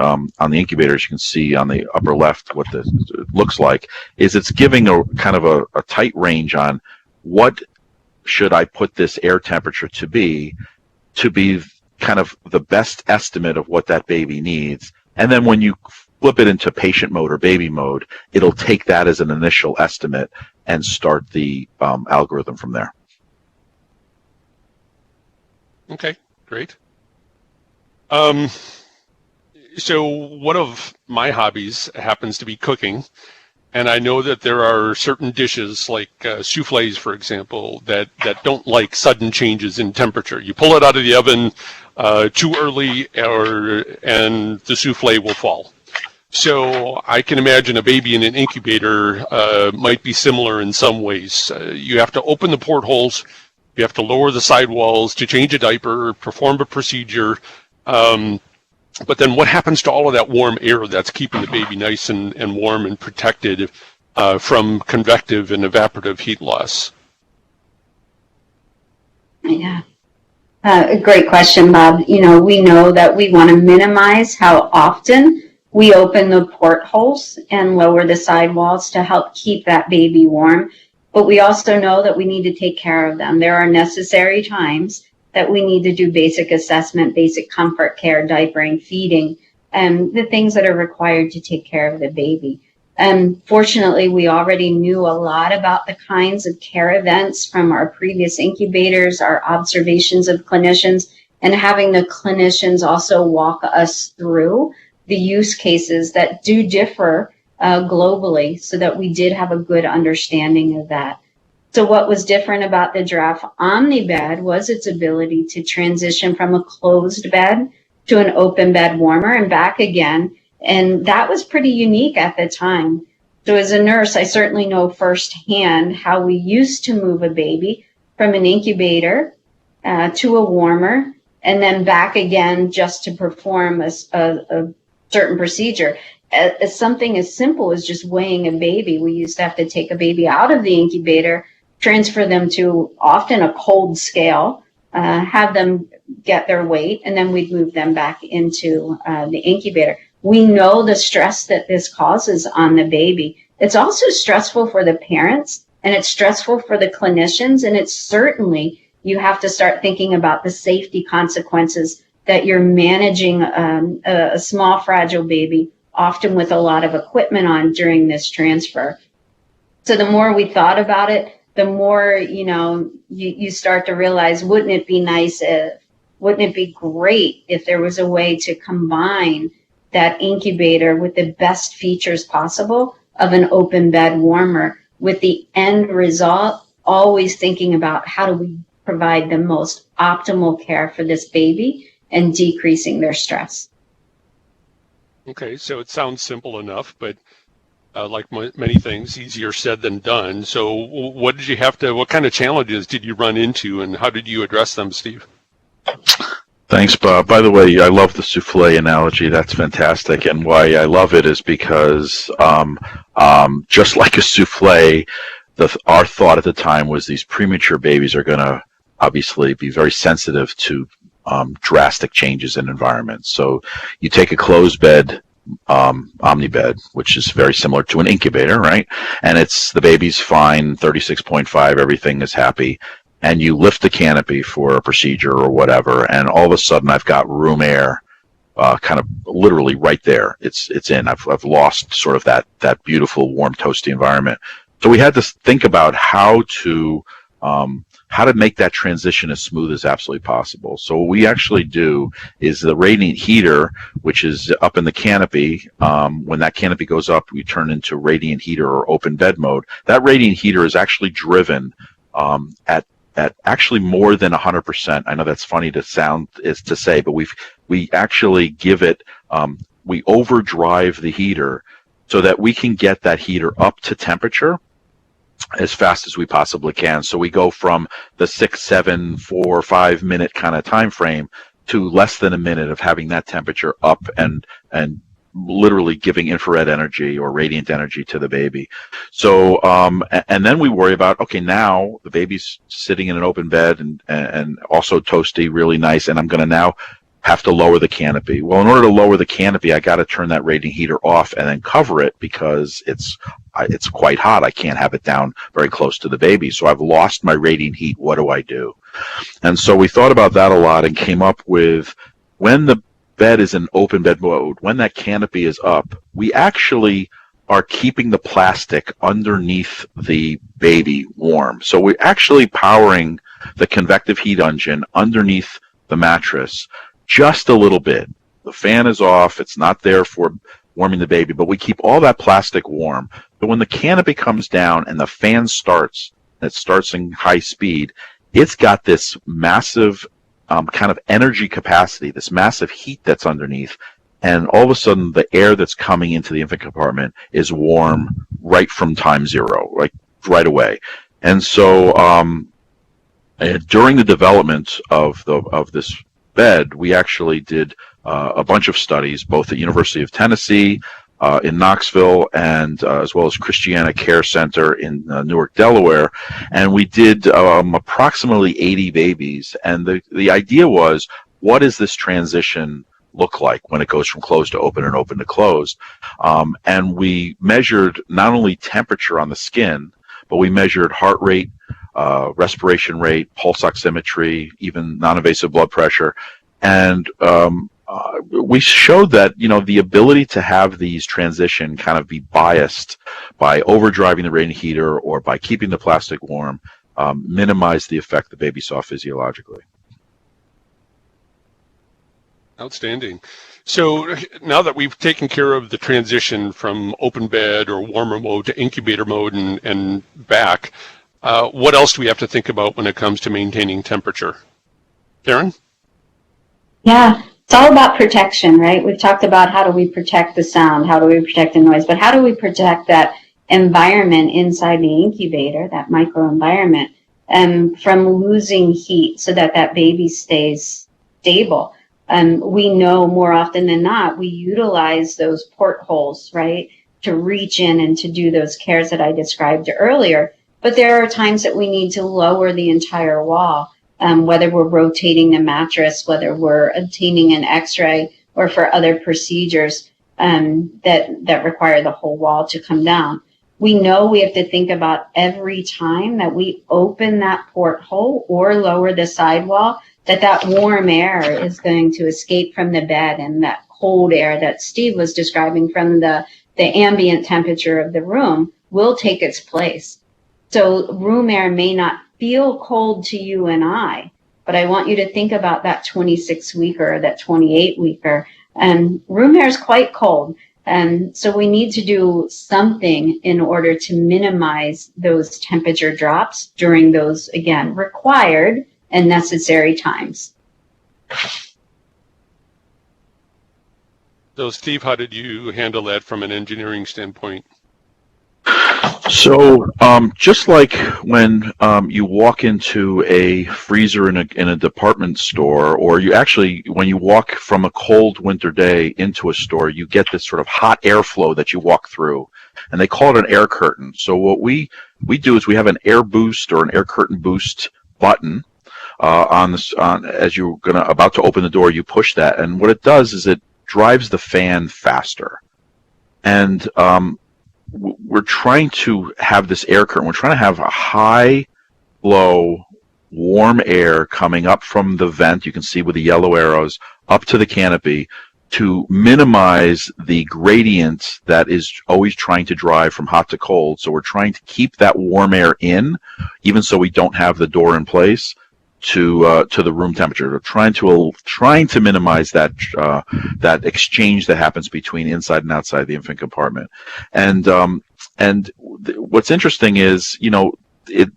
incubator, as you can see on the upper left, what this looks like, is it's giving a kind of a tight range on what should I put this air temperature to be kind of the best estimate of what that baby needs. And then when you flip it into patient mode or baby mode, it'll take that as an initial estimate and start the algorithm from there. Okay, great. So one of my hobbies happens to be cooking. And I know that there are certain dishes like souffles, for example, that don't like sudden changes in temperature. You pull it out of the oven too early and the souffle will fall. So I can imagine a baby in an incubator might be similar in some ways. You have to open the portholes, you have to lower the sidewalls to change a diaper, perform a procedure. But then what happens to all of that warm air that's keeping the baby nice and warm and protected from convective and evaporative heat loss? Yeah. A great question, Bob. We know that we want to minimize how often we open the portholes and lower the sidewalls to help keep that baby warm. But we also know that we need to take care of them. There are necessary times that we need to do basic assessment, basic comfort care, diapering, feeding, and the things that are required to take care of the baby. Fortunately, we already knew a lot about the kinds of care events from our previous incubators, our observations of clinicians, and having the clinicians also walk us through the use cases that do differ globally, so that we did have a good understanding of that. So what was different about the Giraffe Omni bed was its ability to transition from a closed bed to an open bed warmer and back again. And that was pretty unique at the time. So as a nurse, I certainly know firsthand how we used to move a baby from an incubator to a warmer and then back again just to perform a certain procedure. As something as simple as just weighing a baby, we used to have to take a baby out of the incubator, transfer them to often a cold scale, have them get their weight, and then we'd move them back into the incubator. We know the stress that this causes on the baby. It's also stressful for the parents, and it's stressful for the clinicians, and it's certainly, you have to start thinking about the safety consequences that you're managing a small, fragile baby, often with a lot of equipment on during this transfer. So the more we thought about it, the more, you start to realize, wouldn't it be great if there was a way to combine that incubator with the best features possible of an open bed warmer, with the end result always thinking about how do we provide the most optimal care for this baby and decreasing their stress. Okay, so it sounds simple enough, but like many things, easier said than done. So what kind of challenges did you run into, and how did you address them, Steve? Thanks, Bob. By the way, I love the souffle analogy. That's fantastic. And why I love it is because just like a souffle, our thought at the time was these premature babies are going to obviously be very sensitive to drastic changes in environments. So you take a closed bed omnibed, which is very similar to an incubator, right? And the baby's fine, 36.5, everything is happy. And you lift the canopy for a procedure or whatever, and all of a sudden I've got room air, kind of literally right there. It's in. I've lost sort of that beautiful, warm, toasty environment. So we had to think about how to make that transition as smooth as absolutely possible. So what we actually do is the radiant heater, which is up in the canopy, when that canopy goes up, we turn into radiant heater or open bed mode. That radiant heater is actually driven at actually more than 100%. I know that's funny to say, but we actually give it, we overdrive the heater so that we can get that heater up to temperature as fast as we possibly can. So we go from the 6, 7, 4, 5 minute kind of time frame to less than a minute of having that temperature up and literally giving infrared energy or radiant energy to the baby. So and then we worry about, okay, now the baby's sitting in an open bed and also toasty, really nice, and I'm going to now have to lower the canopy. Well, in order to lower the canopy, I got to turn that radiant heater off and then cover it because it's quite hot. I can't have it down very close to the baby. So I've lost my radiant heat. What do I do? And so we thought about that a lot and came up with, when the bed is in open bed mode, when that canopy is up, we actually are keeping the plastic underneath the baby warm. So we're actually powering the convective heat engine underneath the mattress just a little bit. The fan is off. It's not there for warming the baby, but we keep all that plastic warm. But when the canopy comes down and the fan starts, it starts in high speed, it's got this massive kind of energy capacity, this massive heat that's underneath, and all of a sudden the air that's coming into the infant compartment is warm right from time zero, like right away. And so during the development of this bed, we actually did a bunch of studies, both at University of Tennessee in Knoxville and as well as Christiana Care Center in Newark, Delaware, and we did approximately 80 babies. And the idea was, what does this transition look like when it goes from closed to open and open to closed? And we measured not only temperature on the skin, but we measured heart rate, respiration rate, pulse oximetry, even non-invasive blood pressure. And we showed that, the ability to have these transition kind of be biased by overdriving the radiant heater or by keeping the plastic warm, minimize the effect the baby saw physiologically. Outstanding. So now that we've taken care of the transition from open bed or warmer mode to incubator mode and back, what else do we have to think about when it comes to maintaining temperature? Karen? Yeah, it's all about protection, right? We've talked about how do we protect the sound, how do we protect the noise, but how do we protect that environment inside the incubator, that microenvironment, from losing heat so that that baby stays stable. We know more often than not, we utilize those portholes, right, to reach in and to do those cares that I described earlier. But there are times that we need to lower the entire wall, whether we're rotating the mattress, whether we're obtaining an x-ray, or for other procedures that require the whole wall to come down. We know we have to think about every time that we open that porthole or lower the sidewall, that warm air is going to escape from the bed, and that cold air that Steve was describing from the ambient temperature of the room will take its place. So room air may not feel cold to you and I, but I want you to think about that 26-weeker or that 28-weeker. Room air is quite cold. And so we need to do something in order to minimize those temperature drops during those, again, required and necessary times. So, Steve, how did you handle that from an engineering standpoint? So just like when you walk into a freezer in a department store, or when you walk from a cold winter day into a store, you get this sort of hot airflow that you walk through, and they call it an air curtain. So what we do is we have an air boost or an air curtain boost button as you're about to open the door. You push that, and what it does is it drives the fan faster. And we're trying to have this air current. We're trying to have a high flow, warm air coming up from the vent. You can see with the yellow arrows up to the canopy to minimize the gradient that is always trying to drive from hot to cold. So we're trying to keep that warm air in, even so we don't have the door in place, to the room temperature. We're trying to minimize that that exchange that happens between inside and outside the infant compartment. And what's interesting is,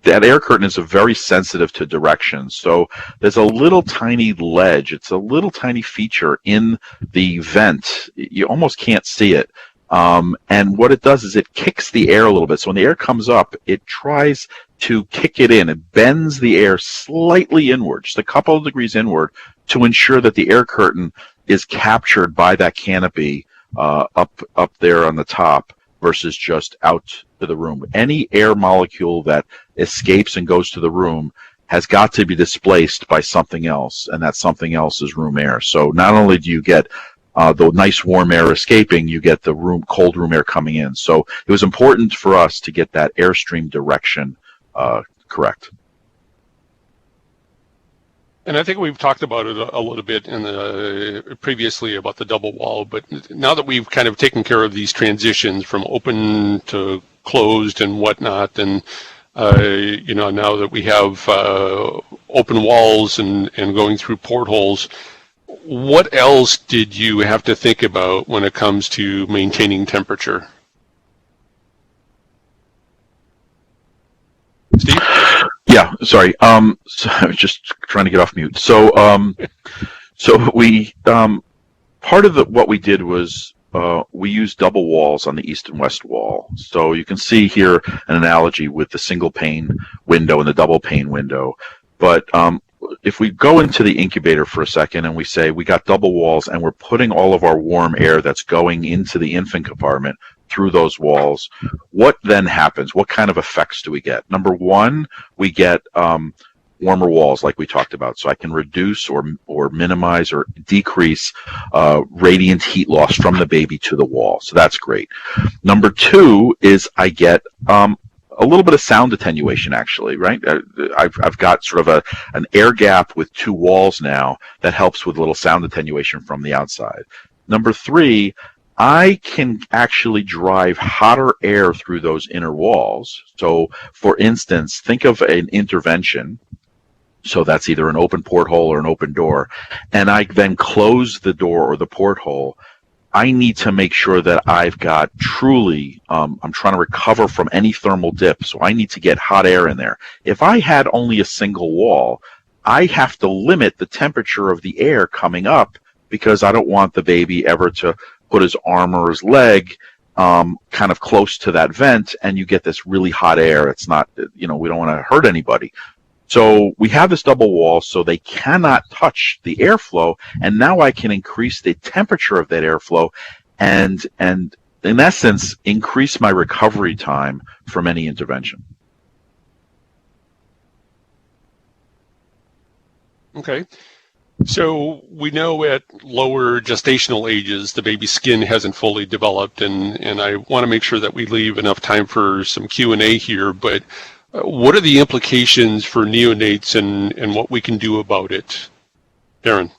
that air curtain is very sensitive to direction. So there's a little tiny ledge. It's a little tiny feature in the vent. You almost can't see it. And what it does is it kicks the air a little bit. So when the air comes up, it tries to kick it in. It bends the air slightly inward, just a couple of degrees inward, to ensure that the air curtain is captured by that canopy up there on the top versus just out to the room. Any air molecule that escapes and goes to the room has got to be displaced by something else, and that something else is room air. So not only do you get the nice warm air escaping, you get the cold room air coming in. So it was important for us to get that airstream direction correct. And I think we've talked about it a little bit previously about the double wall, but now that we've kind of taken care of these transitions from open to closed and whatnot, and now that we have open walls and going through portholes, what else did you have to think about when it comes to maintaining temperature? Steve? Yeah, sorry. So I was just trying to get off mute. So, we part of what we did was we used double walls on the east and west wall. So you can see here an analogy with the single pane window and the double pane window. But if we go into the incubator for a second and we say we got double walls and we're putting all of our warm air that's going into the infant compartment through those walls, what then happens? What kind of effects do we get? Number one, we get warmer walls, like we talked about. So I can reduce or minimize or decrease radiant heat loss from the baby to the wall. So that's great. Number two is I get a little bit of sound attenuation, actually, right? I've got sort of an air gap with two walls now that helps with a little sound attenuation from the outside. Number three, I can actually drive hotter air through those inner walls. So, for instance, think of an intervention. So that's either an open porthole or an open door. And I then close the door or the porthole. I need to make sure that I've got truly, I'm trying to recover from any thermal dip. So I need to get hot air in there. If I had only a single wall, I have to limit the temperature of the air coming up because I don't want the baby ever to put his arm or his leg kind of close to that vent, and you get this really hot air. It's not, we don't want to hurt anybody. So we have this double wall so they cannot touch the airflow, and now I can increase the temperature of that airflow and in essence, increase my recovery time from any intervention. Okay. So we know at lower gestational ages, the baby's skin hasn't fully developed, and I want to make sure that we leave enough time for some Q&A here, but what are the implications for neonates and what we can do about it? Darren?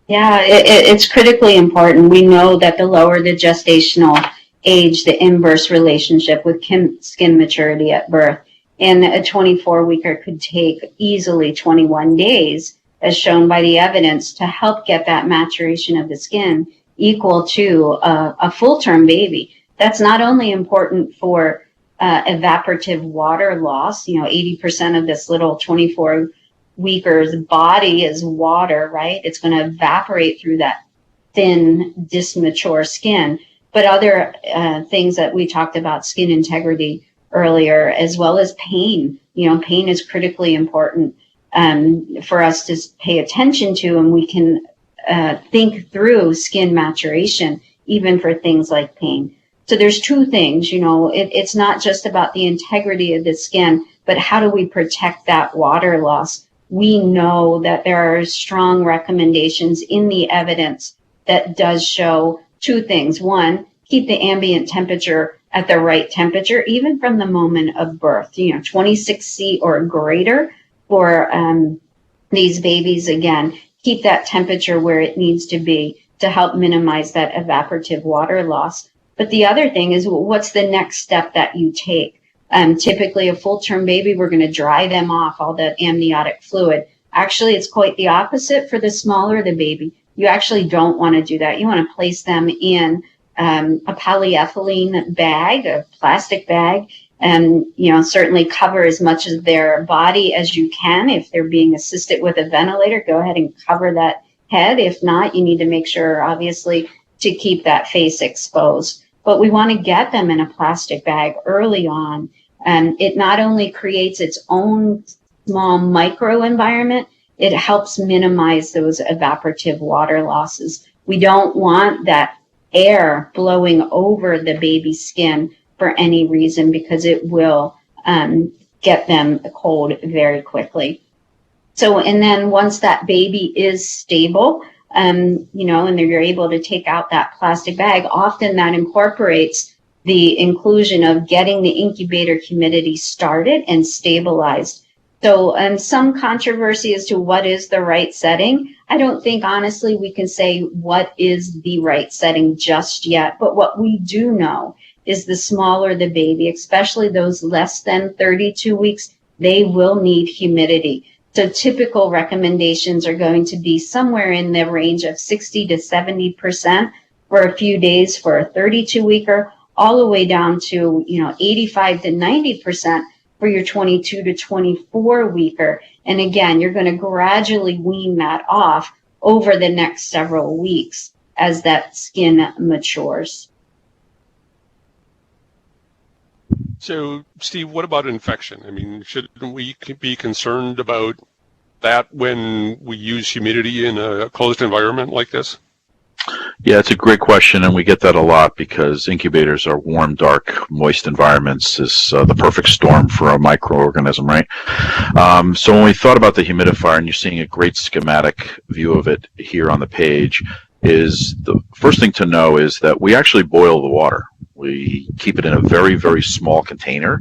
Yeah, it's critically important. We know that the lower the gestational age, the inverse relationship with skin maturity at birth. And a 24-weeker could take easily 21 days, as shown by the evidence, to help get that maturation of the skin equal to a full-term baby. That's not only important for evaporative water loss. 80% of this little 24-weeker's body is water, right? It's going to evaporate through that thin, dismature skin. But other things that we talked about, skin integrity earlier, as well as pain. Pain is critically important for us to pay attention to, and we can think through skin maturation, even for things like pain. So there's two things, it's not just about the integrity of the skin, but how do we protect that water loss? We know that there are strong recommendations in the evidence that does show two things. One, keep the ambient temperature at the right temperature, even from the moment of birth, 26°C or greater for these babies. Again, keep that temperature where it needs to be to help minimize that evaporative water loss. But the other thing is, what's the next step that you take? Typically, a full-term baby, we're going to dry them off all that amniotic fluid. Actually, it's quite the opposite for the smaller the baby. You actually don't want to do that. You want to place them in a polyethylene bag, a plastic bag, and certainly cover as much of their body as you can. If they're being assisted with a ventilator, go ahead and cover that head. If not, you need to make sure, obviously, to keep that face exposed. But we want to get them in a plastic bag early on. And it not only creates its own small microenvironment, it helps minimize those evaporative water losses. We don't want that air blowing over the baby's skin for any reason, because it will get them cold very quickly. So, and then once that baby is stable, and you're able to take out that plastic bag, often that incorporates the inclusion of getting the incubator humidity started and stabilized. So some controversy as to what is the right setting. I don't think, honestly, we can say what is the right setting just yet. But what we do know is the smaller the baby, especially those less than 32 weeks, they will need humidity. So typical recommendations are going to be somewhere in the range of 60 to 70% for a few days for a 32-weeker, all the way down to 85 to 90% for your 22 to 24-weeker. And again, you're going to gradually wean that off over the next several weeks as that skin matures. So, Steve, what about infection? I mean, shouldn't we be concerned about that when we use humidity in a closed environment like this? Yeah, it's a great question, and we get that a lot because incubators are warm, dark, moist environments. Is the perfect storm for a microorganism, right? So when we thought about the humidifier, and you're seeing a great schematic view of it here on the page, is the first thing to know is that we actually boil the water. We keep it in a very, very small container.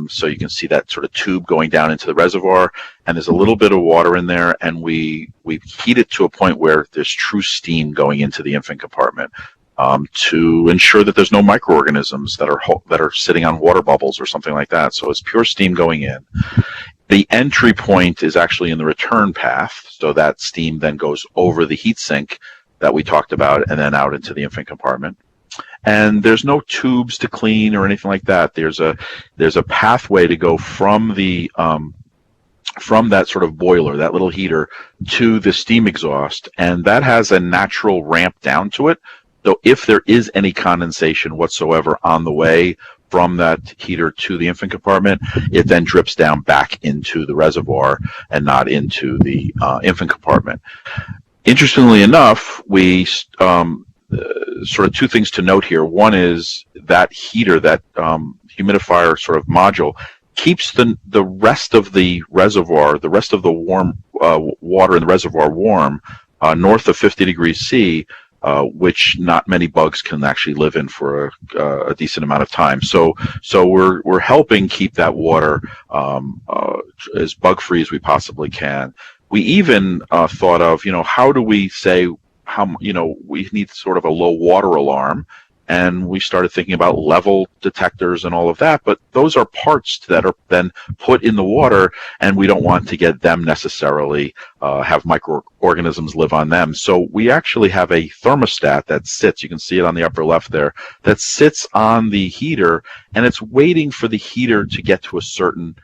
So you can see that sort of tube going down into the reservoir, and there's a little bit of water in there, and we heat it to a point where there's true steam going into the infant compartment to ensure that there's no microorganisms that are sitting on water bubbles or something like that. So it's pure steam going in. The entry point is actually in the return path, so that steam then goes over the heat sink that we talked about and then out into the infant compartment. And there's no tubes to clean or anything like that. There's a pathway to go from the from that sort of boiler, that little heater, to the steam exhaust, and that has a natural ramp down to it. So if there is any condensation whatsoever on the way from that heater to the infant compartment, it then drips down back into the reservoir and not into the infant compartment. Interestingly enough, we sort of two things to note here. One is that heater, that humidifier sort of module, keeps the rest of the reservoir, the rest of the warm water in the reservoir warm north of 50 degrees C, which not many bugs can actually live in for a decent amount of time. So we're helping keep that water as bug-free as we possibly can. We even thought of, how do we say we need sort of a low water alarm, and we started thinking about level detectors and all of that, but those are parts that are then put in the water, and we don't want to get them necessarily have microorganisms live on them. So we actually have a thermostat that sits, you can see it on the upper left there, that sits on the heater, and it's waiting for the heater to get to a certain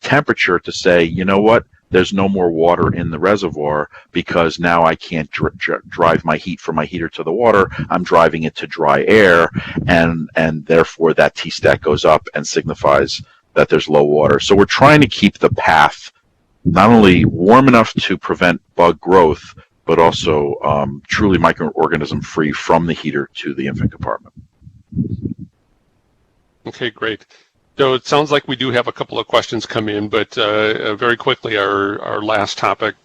temperature to say, you know what, there's no more water in the reservoir, because now I can't drive my heat from my heater to the water. I'm driving it to dry air, and therefore that T-stat goes up and signifies that there's low water. So we're trying to keep the path not only warm enough to prevent bug growth, but also truly microorganism free from the heater to the infant compartment. Okay, great. So it sounds like we do have a couple of questions come in, but very quickly, our last topic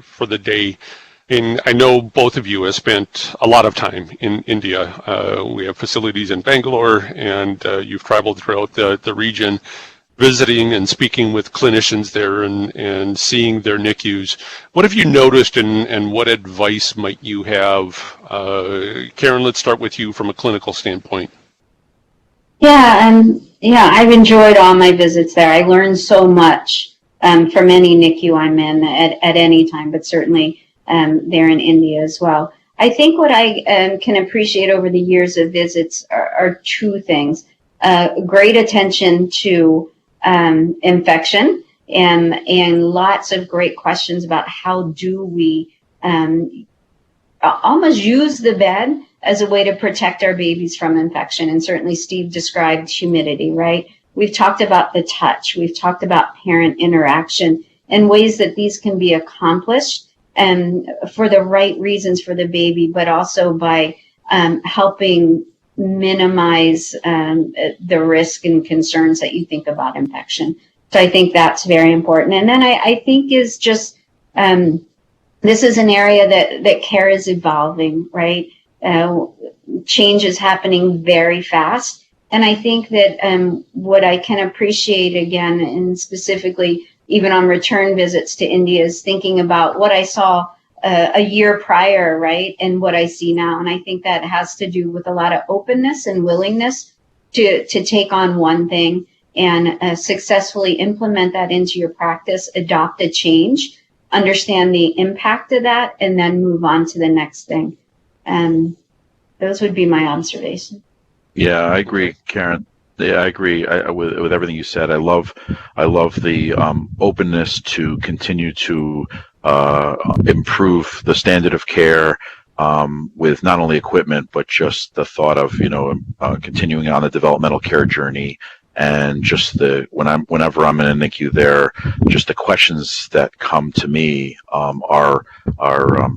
for the day. And I know both of you have spent a lot of time in India. We have facilities in Bangalore, and you've traveled throughout the region, visiting and speaking with clinicians there and seeing their NICUs. What have you noticed, and what advice might you have? Karen, let's start with you from a clinical standpoint. Yeah, I've enjoyed all my visits there. I learned so much from any NICU I'm in at any time, but certainly there in India as well. I think what I can appreciate over the years of visits are two things. Great attention to infection and lots of great questions about how do we almost use the bed as a way to protect our babies from infection. And certainly Steve described humidity, right? We've talked about the touch. We've talked about parent interaction and ways that these can be accomplished for the right reasons for the baby, but also by helping minimize the risk and concerns that you think about infection. So I think that's very important. And then I think is just, this is an area that care is evolving, right? Change is happening very fast. And I think that what I can appreciate again, and specifically even on return visits to India, is thinking about what I saw a year prior, right, and what I see now. And I think that has to do with a lot of openness and willingness to take on one thing and successfully implement that into your practice, adopt a change, understand the impact of that, and then move on to the next thing. Those would be my observations. Yeah, I agree, Karen. Yeah, I agree with everything you said. I love the openness to continue to improve the standard of care with not only equipment but just the thought of continuing on the developmental care journey. And just whenever I'm in a NICU there, just the questions that come to me are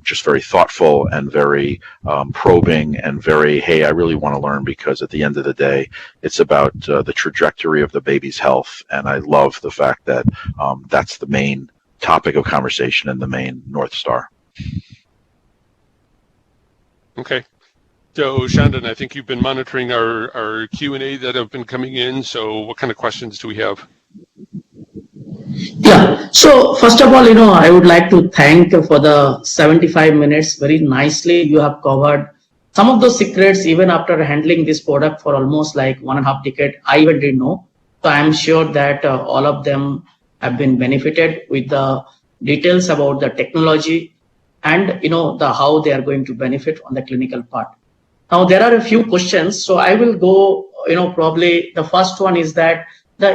just very thoughtful and very probing and very, hey, I really want to learn, because at the end of the day, it's about the trajectory of the baby's health. And I love the fact that that's the main topic of conversation and the main North Star. Okay. So, Shandon, I think you've been monitoring our Q&A that have been coming in. So what kind of questions do we have? Yeah. So first of all, I would like to thank for the 75 minutes. Very nicely you have covered some of those secrets. Even after handling this product for almost like 1.5 decades, I even didn't know. So I'm sure that all of them have been benefited with the details about the technology and the how they are going to benefit on the clinical part. Now there are a few questions, so I will go. Probably the first one is that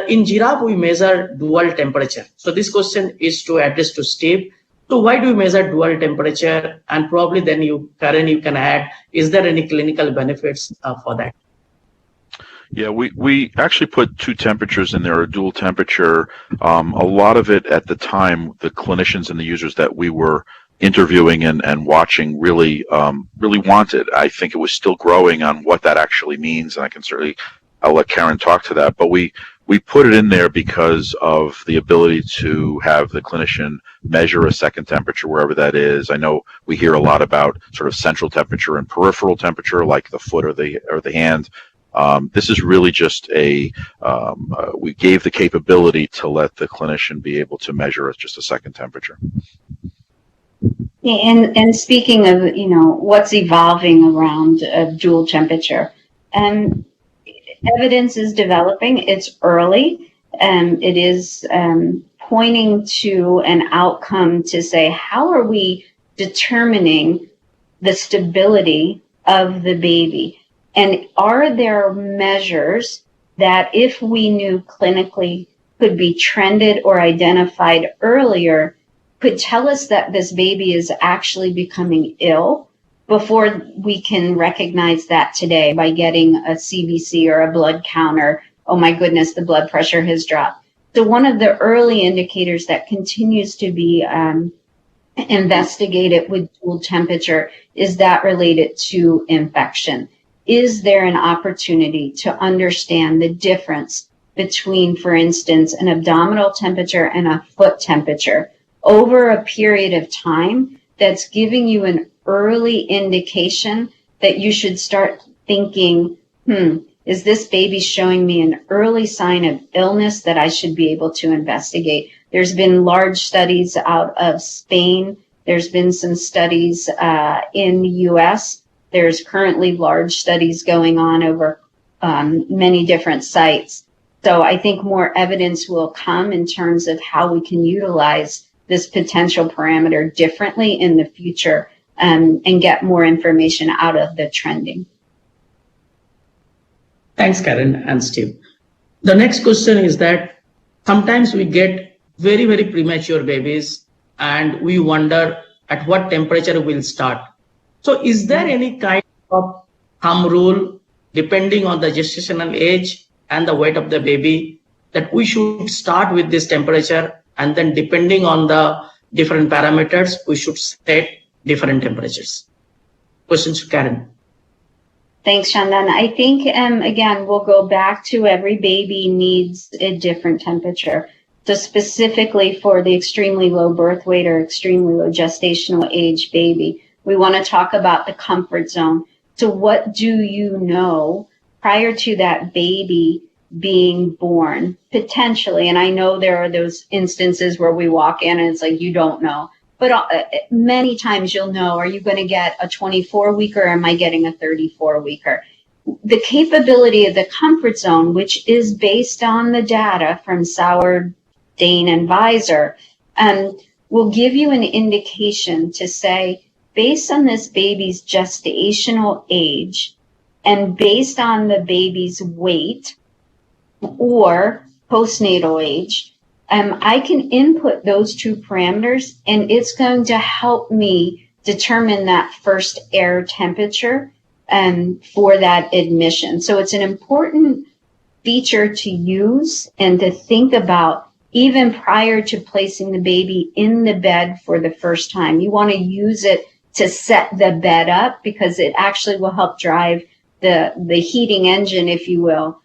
in Giraffe we measure dual temperature. So this question is to address to Steve. So why do we measure dual temperature? And probably then Karen, you can add, is there any clinical benefits for that? Yeah, we actually put two temperatures in there, a dual temperature. A lot of it at the time, the clinicians and the users that we were interviewing and watching really wanted. I think it was still growing on what that actually means, and I'll let Karen talk to that. But we put it in there because of the ability to have the clinician measure a second temperature wherever that is. I know we hear a lot about sort of central temperature and peripheral temperature, like the foot or the hand. This is really just we gave the capability to let the clinician be able to measure just a second temperature. And speaking of, what's evolving around dual temperature, evidence is developing. It's early. It is pointing to an outcome to say, how are we determining the stability of the baby? And are there measures that, if we knew clinically, could be trended or identified earlier, could tell us that this baby is actually becoming ill before we can recognize that today by getting a CBC or a blood counter? Oh my goodness, the blood pressure has dropped. So one of the early indicators that continues to be investigated with dual temperature is that related to infection. Is there an opportunity to understand the difference between, for instance, an abdominal temperature and a foot temperature over a period of time that's giving you an early indication that you should start thinking, is this baby showing me an early sign of illness that I should be able to investigate? There's been large studies out of Spain. There's been some studies in the US. There's currently large studies going on over many different sites. So I think more evidence will come in terms of how we can utilize this potential parameter differently in the future and get more information out of the trending. Thanks, Karen and Steve. The next question is that sometimes we get very, very premature babies and we wonder at what temperature we'll start. So is there any kind of thumb rule depending on the gestational age and the weight of the baby that we should start with this temperature, and then depending on the different parameters, we should set different temperatures? Questions to Karen. Thanks, Chandan. I think, again, we'll go back to every baby needs a different temperature. So specifically for the extremely low birth weight or extremely low gestational age baby, we want to talk about the comfort zone. So what do you know prior to that baby being born, potentially? And I know there are those instances where we walk in and it's like, you don't know. But many times you'll know, are you going to get a 24-weeker or am I getting a 34-weeker? The capability of the comfort zone, which is based on the data from Sauer, Dane, and Visor, will give you an indication to say, based on this baby's gestational age and based on the baby's weight or postnatal age, I can input those two parameters and it's going to help me determine that first air temperature for that admission. So it's an important feature to use and to think about even prior to placing the baby in the bed for the first time. You want to use it to set the bed up because it actually will help drive the heating engine, if you will,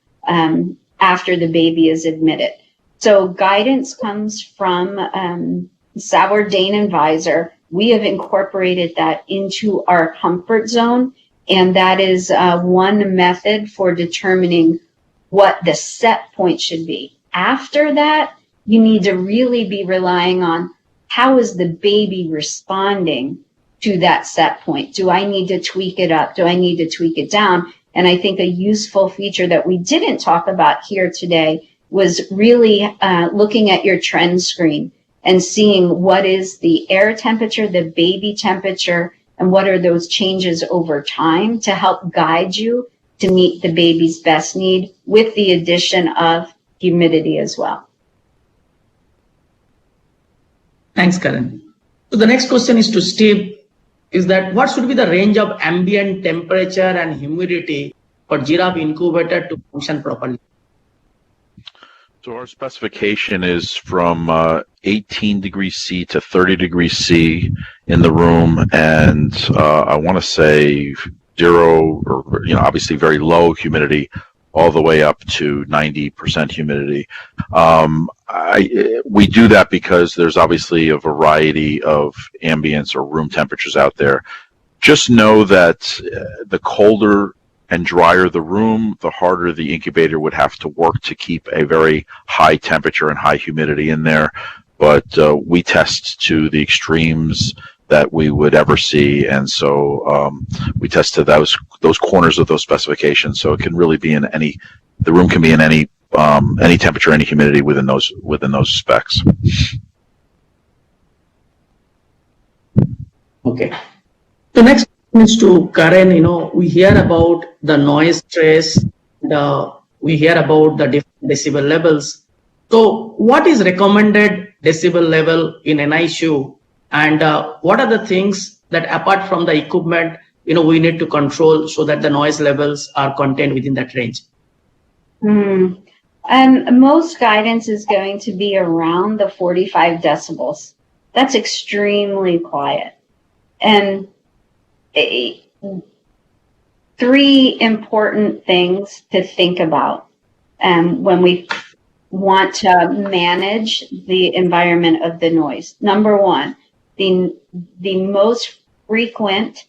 after the baby is admitted. So guidance comes from Sauer, Dane, and Visor. We have incorporated that into our comfort zone, and that is one method for determining what the set point should be. After that, you need to really be relying on how is the baby responding to that set point. Do I need to tweak it up? Do I need to tweak it down? And I think a useful feature that we didn't talk about here today was really looking at your trend screen and seeing what is the air temperature, the baby temperature, and what are those changes over time to help guide you to meet the baby's best need with the addition of humidity as well. Thanks, Karen. So the next question is to Steve, is that what should be the range of ambient temperature and humidity for Giraffe incubator to function properly? So our specification is from 18 degrees C to 30 degrees C in the room, and I want to say 0 or obviously very low humidity, all the way up to 90% humidity. We do that because there's obviously a variety of ambience or room temperatures out there. Just know that the colder and drier the room, the harder the incubator would have to work to keep a very high temperature and high humidity in there. But we test to the extremes that we would ever see, and so we test to those corners of those specifications. So it can really be in any, the room can be in any temperature, any humidity within those specs. Okay. The next is to Karen. We hear about the noise stress, we hear about the different decibel levels. So what is recommended decibel level in NICU, and what are the things that apart from the equipment, we need to control so that the noise levels are contained within that range? Most guidance is going to be around the 45 decibels. That's extremely quiet. And three important things to think about when we want to manage the environment of the noise. Number one, the most frequent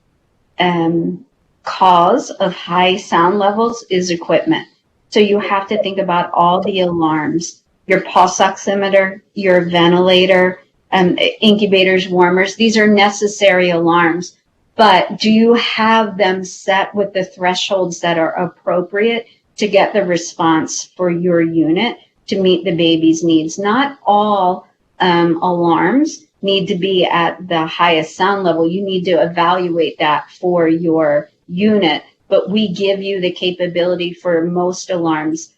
cause of high sound levels is equipment. So you have to think about all the alarms, your pulse oximeter, your ventilator, incubators, warmers. These are necessary alarms, but do you have them set with the thresholds that are appropriate to get the response for your unit to meet the baby's needs? Not all alarms need to be at the highest sound level. You need to evaluate that for your unit, but we give you the capability for most alarms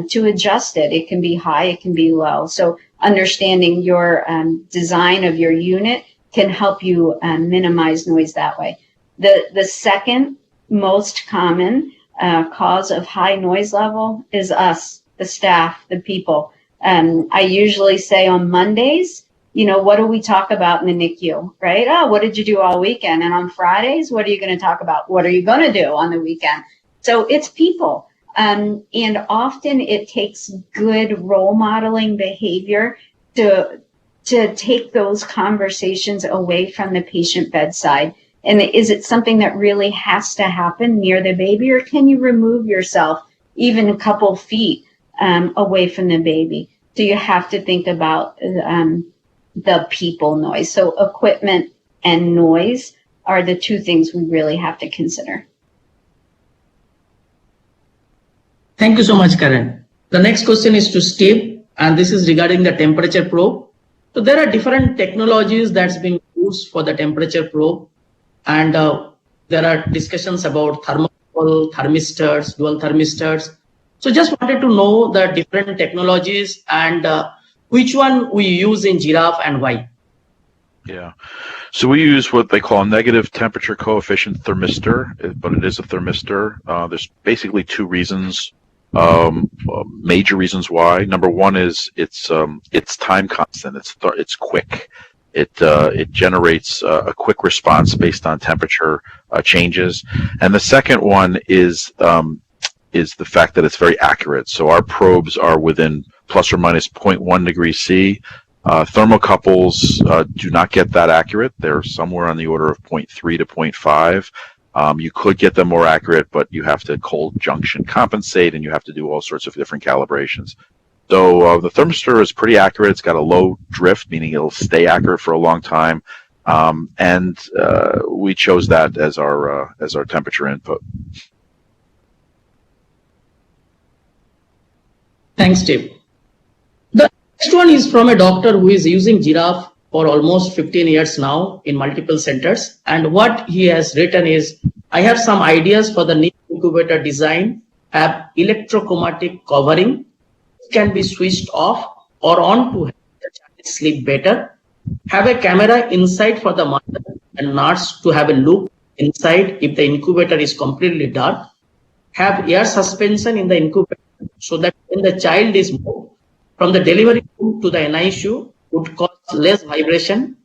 to adjust it. It can be high, it can be low. So understanding your design of your unit can help you minimize noise that way. The second most common cause of high noise level is us, the staff, the people. I usually say on Mondays, what do we talk about in the NICU, right? Oh, what did you do all weekend? And on Fridays, what are you going to talk about? What are you going to do on the weekend? So it's people. And often it takes good role modeling behavior to take those conversations away from the patient bedside. And is it something that really has to happen near the baby, or can you remove yourself even a couple feet away from the baby? So you have to think about the people noise. So equipment and noise are the two things we really have to consider. Thank you so much, Karen. The next question is to Steve, and this is regarding the temperature probe. So there are different technologies that's being used for the temperature probe, and there are discussions about thermocouple, thermistors, dual thermistors. So just wanted to know the different technologies and which one we use in Giraffe and why. Yeah. So we use what they call a negative temperature coefficient thermistor, but it is a thermistor. There's basically two reasons, major reasons why. Number one is it's time constant. It's quick. It generates a quick response based on temperature changes. And the second one is the fact that it's very accurate. So our probes are within plus or minus 0.1 degrees C. Thermocouples do not get that accurate. They're somewhere on the order of 0.3 to 0.5. You could get them more accurate, but you have to cold junction compensate, and you have to do all sorts of different calibrations. So the thermistor is pretty accurate. It's got a low drift, meaning it'll stay accurate for a long time. And we chose that as our temperature input. Thanks, Steve. The next one is from a doctor who is using Giraffe for almost 15 years now in multiple centers. And what he has written is, I have some ideas for the new incubator design, have electrochromatic covering, can be switched off or on to help the child sleep better, have a camera inside for the mother and nurse to have a look inside if the incubator is completely dark, have air suspension in the incubator so that when the child is moved from the delivery room to the NICU would cause less vibration,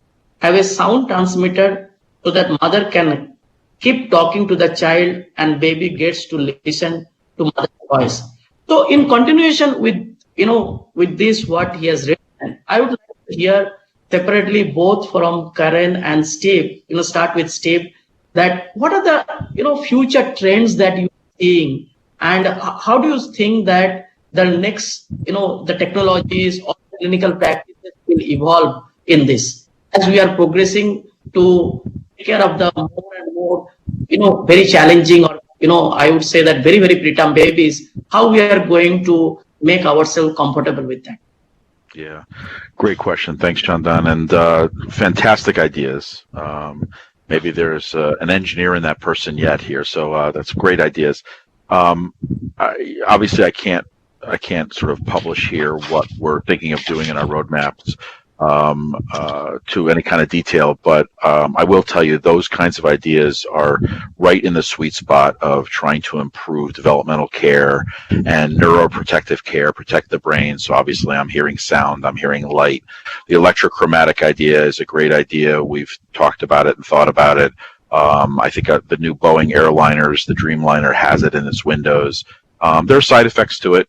have a sound transmitter so that mother can keep talking to the child and baby gets to listen to mother's voice. So in continuation with this, what he has written, I would like to hear separately both from Karen and Steve, start with Steve, that what are the, future trends that you're seeing, and how do you think that the next, the technologies or clinical practices will evolve in this as we are progressing to take care of the more and more, very challenging or, I would say that very, very preterm babies, how we are going to make ourselves comfortable with that? Yeah, great question. Thanks, Chandan, and fantastic ideas. Maybe there's an engineer in that person yet here, so that's great ideas. Obviously, I can't sort of publish here what we're thinking of doing in our roadmaps to any kind of detail, but I will tell you those kinds of ideas are right in the sweet spot of trying to improve developmental care and neuroprotective care, protect the brain. So obviously I'm hearing sound, I'm hearing light. The electrochromatic idea is a great idea. We've talked about it and thought about it. I think the new Boeing airliners, the Dreamliner, has it in its windows. There are side effects to it.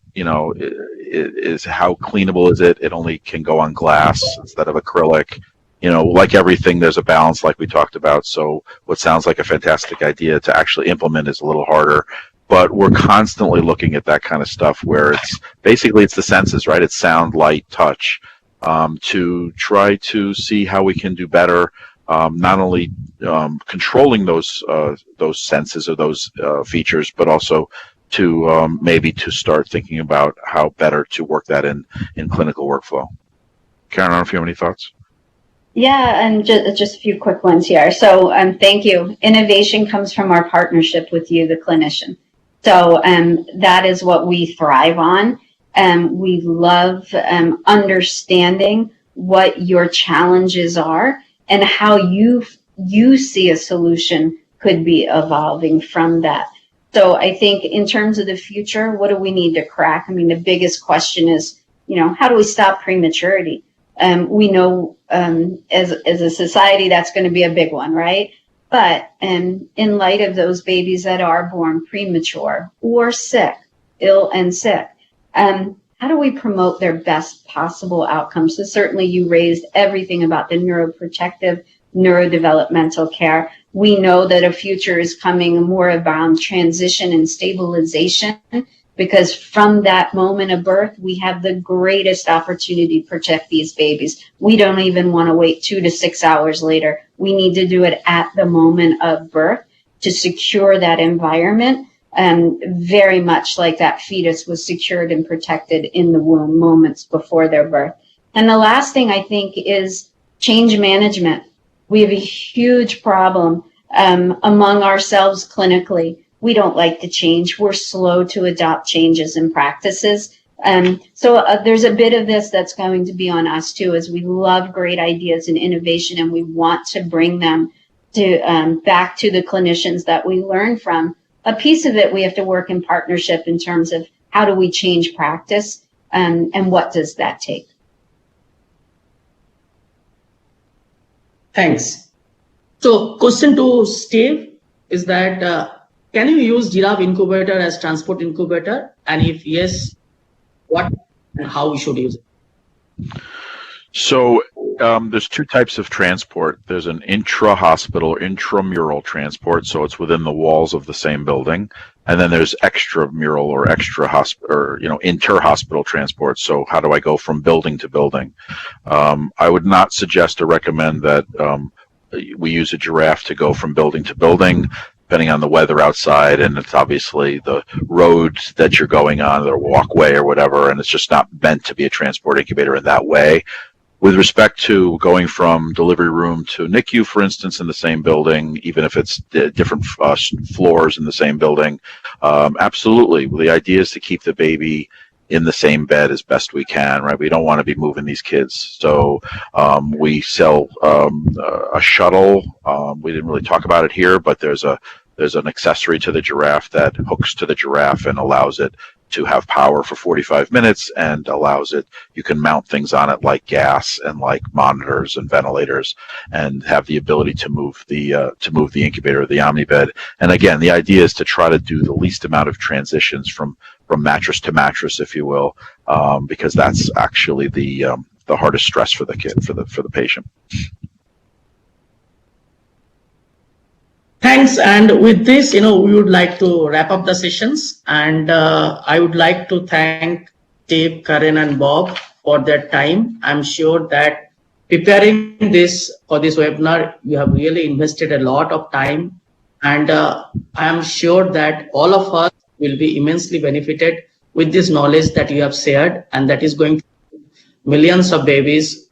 Is how cleanable is it? It only can go on glass instead of acrylic. like everything, there's a balance, like we talked about. So what sounds like a fantastic idea to actually implement is a little harder. But we're constantly looking at that kind of stuff where it's the senses, right? It's sound, light, touch, to try to see how we can do better, not only controlling those senses or those features, but also to maybe to start thinking about how better to work that in clinical workflow. Karen, I don't know if you have any thoughts. Yeah, and just a few quick ones here. So thank you. Innovation comes from our partnership with you, the clinician. So that is what we thrive on. We love understanding what your challenges are and how you see a solution could be evolving from that. So I think in terms of the future, what do we need to crack? I mean, the biggest question is, how do we stop prematurity? We know as a society that's going to be a big one, right? But in light of those babies that are born premature or sick, ill and sick, how do we promote their best possible outcomes? So certainly you raised everything about the neuroprotective, neurodevelopmental care. We know that a future is coming more around transition and stabilization, because from that moment of birth, we have the greatest opportunity to protect these babies. We don't even want to wait 2 to 6 hours later. We need to do it at the moment of birth to secure that environment, very much like that fetus was secured and protected in the womb moments before their birth. And the last thing I think is change management. We have a huge problem among ourselves clinically. We don't like to change. We're slow to adopt changes and practices. So there's a bit of this that's going to be on us too, as we love great ideas and innovation, and we want to bring them to back to the clinicians that we learn from. A piece of it, we have to work in partnership in terms of how do we change practice, and what does that take? Thanks. So question to Steve is that, can you use Giraffe incubator as transport incubator? And if yes, what and how we should use it? So there's two types of transport. There's an intra-hospital or intramural transport, so it's within the walls of the same building. And then there's extramural or inter-hospital transport. So how do I go from building to building? I would not suggest or recommend that we use a Giraffe to go from building to building, depending on the weather outside, and it's obviously the road that you're going on, or walkway or whatever, and it's just not meant to be a transport incubator in that way. With respect to going from delivery room to NICU, for instance, in the same building, even if it's different floors in the same building, absolutely. The idea is to keep the baby in the same bed as best we can, right? We don't want to be moving these kids. So we sell a shuttle. We didn't really talk about it here, but there's an accessory to the Giraffe that hooks to the Giraffe and allows it to have power for 45 minutes and allows it, you can mount things on it like gas and like monitors and ventilators, and have the ability to move the incubator or the omnibed. And again, the idea is to try to do the least amount of transitions from mattress to mattress, if you will, because that's actually the hardest stress for the kid, for the patient. Thanks. And with this, we would like to wrap up the sessions. And I would like to thank Steve, Karen, and Bob for their time. I'm sure that preparing this for this webinar, you have really invested a lot of time. And I am sure that all of us will be immensely benefited with this knowledge that you have shared, and that is going to millions of babies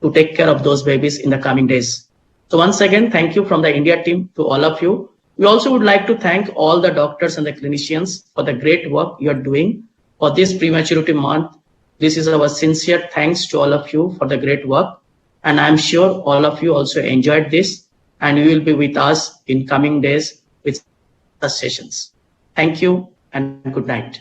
to take care of those babies in the coming days. So once again, thank you from the India team to all of you. We also would like to thank all the doctors and the clinicians for the great work you are doing for this prematurity month. This is our sincere thanks to all of you for the great work. And I'm sure all of you also enjoyed this, and you will be with us in coming days with the sessions. Thank you and good night.